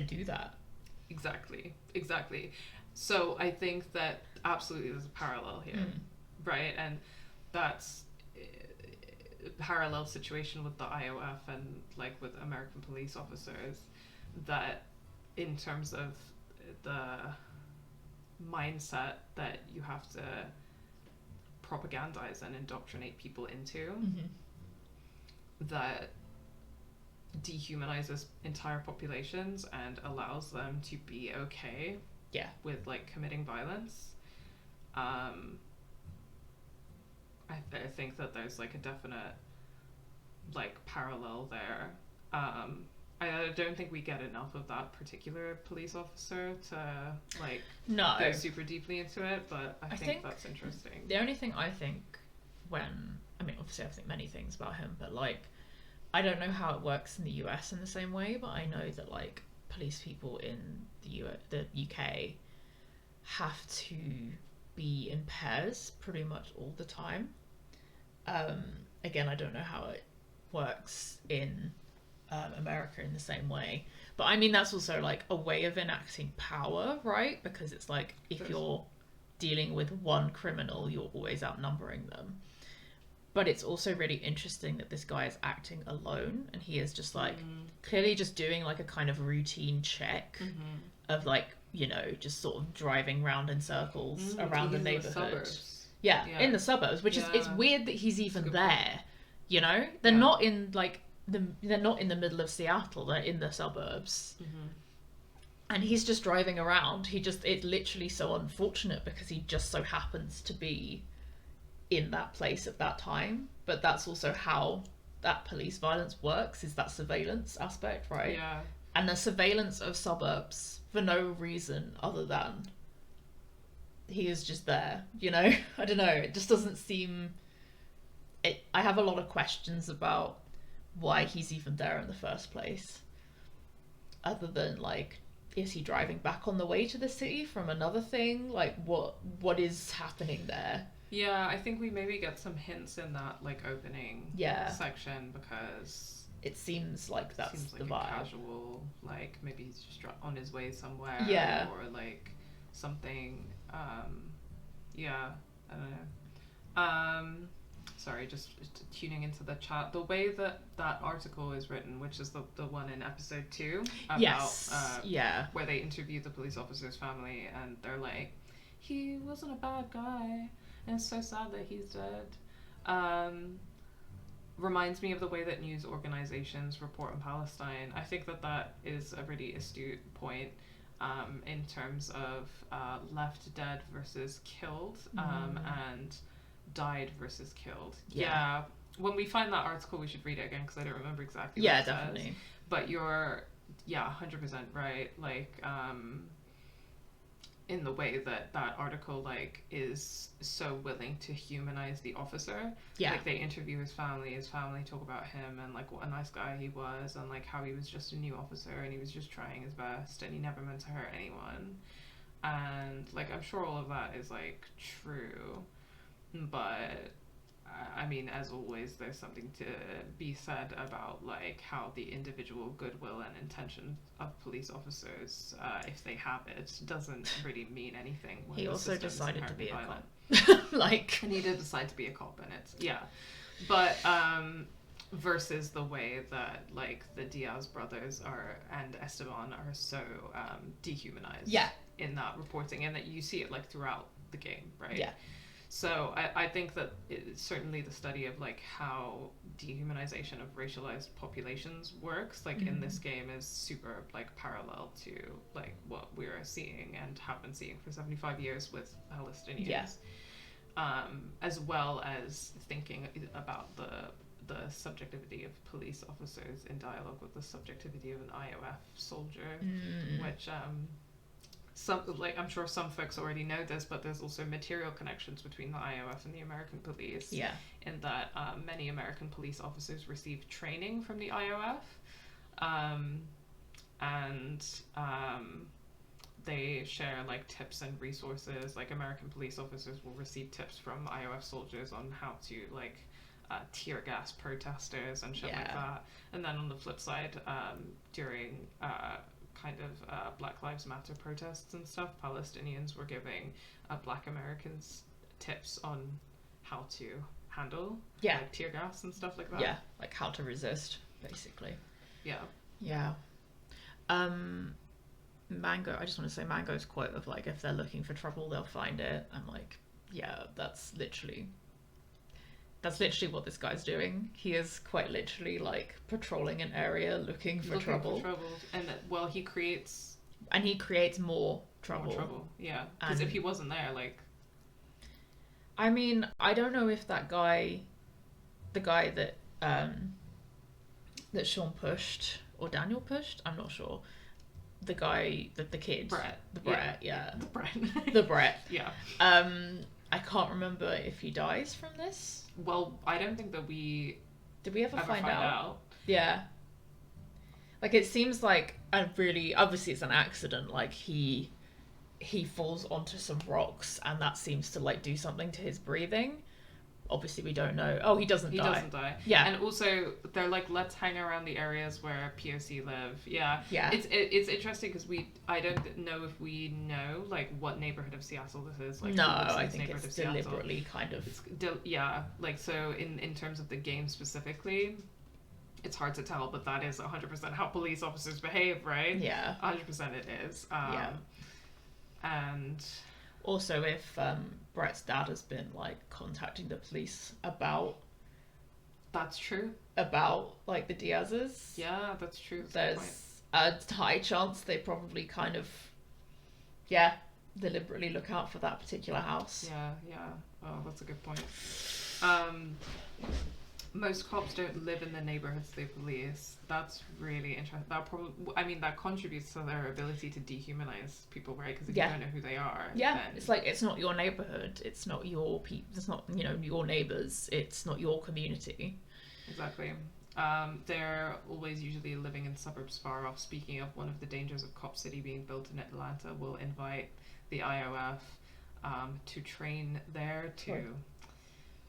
do that. Exactly. So I think that absolutely there's a parallel here, right? And that's a parallel situation with the IOF and like with American police officers, that in terms of the mindset that you have to propagandize and indoctrinate people into, that dehumanizes entire populations and allows them to be okay with like committing violence. I think that there's like a definite like parallel there. I don't think we get enough of that particular police officer to like go super deeply into it, but I think that's interesting. The only thing I think obviously I think many things about him, but like I don't know how it works in the US in the same way, but I know that like police people in the UK have to be in pairs pretty much all the time. Again, I don't know how it works in America in the same way, but I mean that's also like a way of enacting power, right? Because it's like if you're dealing with one criminal, you're always outnumbering them. but it's also really interesting that this guy is acting alone, and he is just like clearly just doing like a kind of routine check of like, you know, just sort of driving round in circles around the neighborhood. Yeah, in the suburbs, which is, it's weird that he's even there, you know? They're not in like they're not in the middle of Seattle, they're in the suburbs. And he's just driving around. It's literally so unfortunate because he just so happens to be in that place at that time. But that's also how that police violence works, is that surveillance aspect, right? Yeah. And the surveillance of suburbs for no reason other than he is just there, you know? I don't know, it just doesn't seem... I have a lot of questions about why he's even there in the first place. Other than, like, is he driving back on the way to the city from another thing? Like, what is happening there? Yeah, I think we maybe get some hints in that, like, opening section, because... It seems like that's seems like the a vibe. Casual, like, maybe he's just on his way somewhere. Yeah. Or, like, something, yeah, I don't know. Sorry, just tuning into the chat. The way that article is written, which is the one in episode 2, about where they interview the police officer's family, and they're like, he wasn't a bad guy, and it's so sad that he's dead. Reminds me of the way that news organizations report on Palestine. I think that is a really astute point, in terms of left dead versus killed, and died versus killed. Yeah. When we find that article, we should read it again, because I don't remember exactly what it definitely says. But you're 100% right. Like, in the way that article, like, is so willing to humanize the officer. Like, they interview his family talk about him and, like, what a nice guy he was, and, like, how he was just a new officer and he was just trying his best and he never meant to hurt anyone. And, like, I'm sure all of that is, like, true. But, I mean, as always, there's something to be said about, like, how the individual goodwill and intention of police officers, if they have it, doesn't really mean anything. When he also decided to be violent. a cop. Like... And he did decide to be a cop in it. Yeah. But, versus the way that, like, the Diaz brothers and Esteban are so dehumanized in that reporting, and that you see it, like, throughout the game, right? Yeah. So I think that certainly the study of, like, how dehumanization of racialized populations works, like, in this game is super, like, parallel to, like, what we're seeing and have been seeing for 75 years with Palestinians. As well as thinking about the subjectivity of police officers in dialogue with the subjectivity of an IOF soldier, which... I'm sure some folks already know this, but there's also material connections between the IOF and the American police. Yeah. In that many American police officers receive training from the IOF, and they share, like, tips and resources. Like, American police officers will receive tips from IOF soldiers on how to, like, tear gas protesters and shit like that. And then on the flip side, during kind of Black Lives Matter protests and stuff, Palestinians were giving Black Americans tips on how to handle like, tear gas and stuff like that. Yeah, like how to resist, basically. Yeah. Mango, I just want to say Mango's quote of, like, if they're looking for trouble, they'll find it. I'm like, yeah, that's literally what this guy's doing. He is quite literally, like, patrolling an area looking for trouble. And he creates... And he creates more trouble. More trouble, yeah. Because if he wasn't there, like... I mean, I don't know if that guy... The guy that Sean pushed, or Daniel pushed, I'm not sure. The guy, the kid. Brett. The Brett, yeah. The Brett. The Brett. Yeah. I can't remember if he dies from this. Well, I don't think that we... Did we ever find out? Yeah. Like, it seems like obviously it's an accident. Like, he falls onto some rocks and that seems to, like, do something to his breathing. obviously we don't know. Oh, he doesn't die. He doesn't die. Yeah. And also, they're like, let's hang around the areas where POC live. Yeah. Yeah. It's interesting because I don't know if we know, like, what neighborhood of Seattle this is. Like, no, who lives in I this think neighborhood it's of Seattle. deliberately kind of... yeah, like, so in terms of the game specifically, it's hard to tell, but that is 100% how police officers behave, right? Yeah. 100% it is. Yeah. And... Also, if Brett's dad has been, like, contacting the police about... That's true. About, like, the Diaz's. Yeah, that's true. There's a high chance they probably kind of, yeah, deliberately look out for that particular house. Yeah. Oh, that's a good point. Most cops don't live in the neighborhoods they police. That's really interesting. That contributes to their ability to dehumanize people, right? Because if you don't know who they are, then... it's like, it's not your neighborhood. It's not your people. It's not, your neighbors. It's not your community. Exactly. They're always usually living in suburbs far off. Speaking of, one of the dangers of Cop City being built in Atlanta, will invite the IOF to train there too. Right.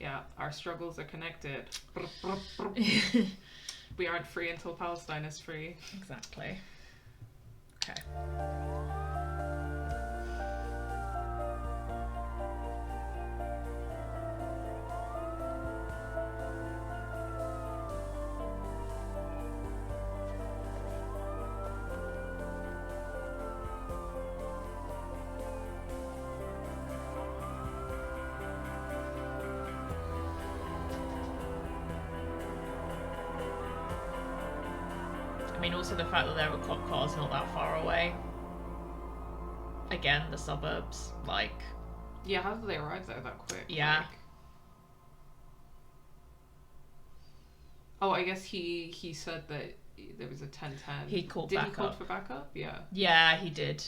Yeah, our struggles are connected. We aren't free until Palestine is free. Exactly. Okay. I mean, also the fact that there were cop cars not that far away. Again, the suburbs, like... Yeah, how did they arrive there that quick? Yeah. Like... Oh, I guess he said that there was a 10-10. He called Did backup. he call for backup? Yeah. Yeah, he did.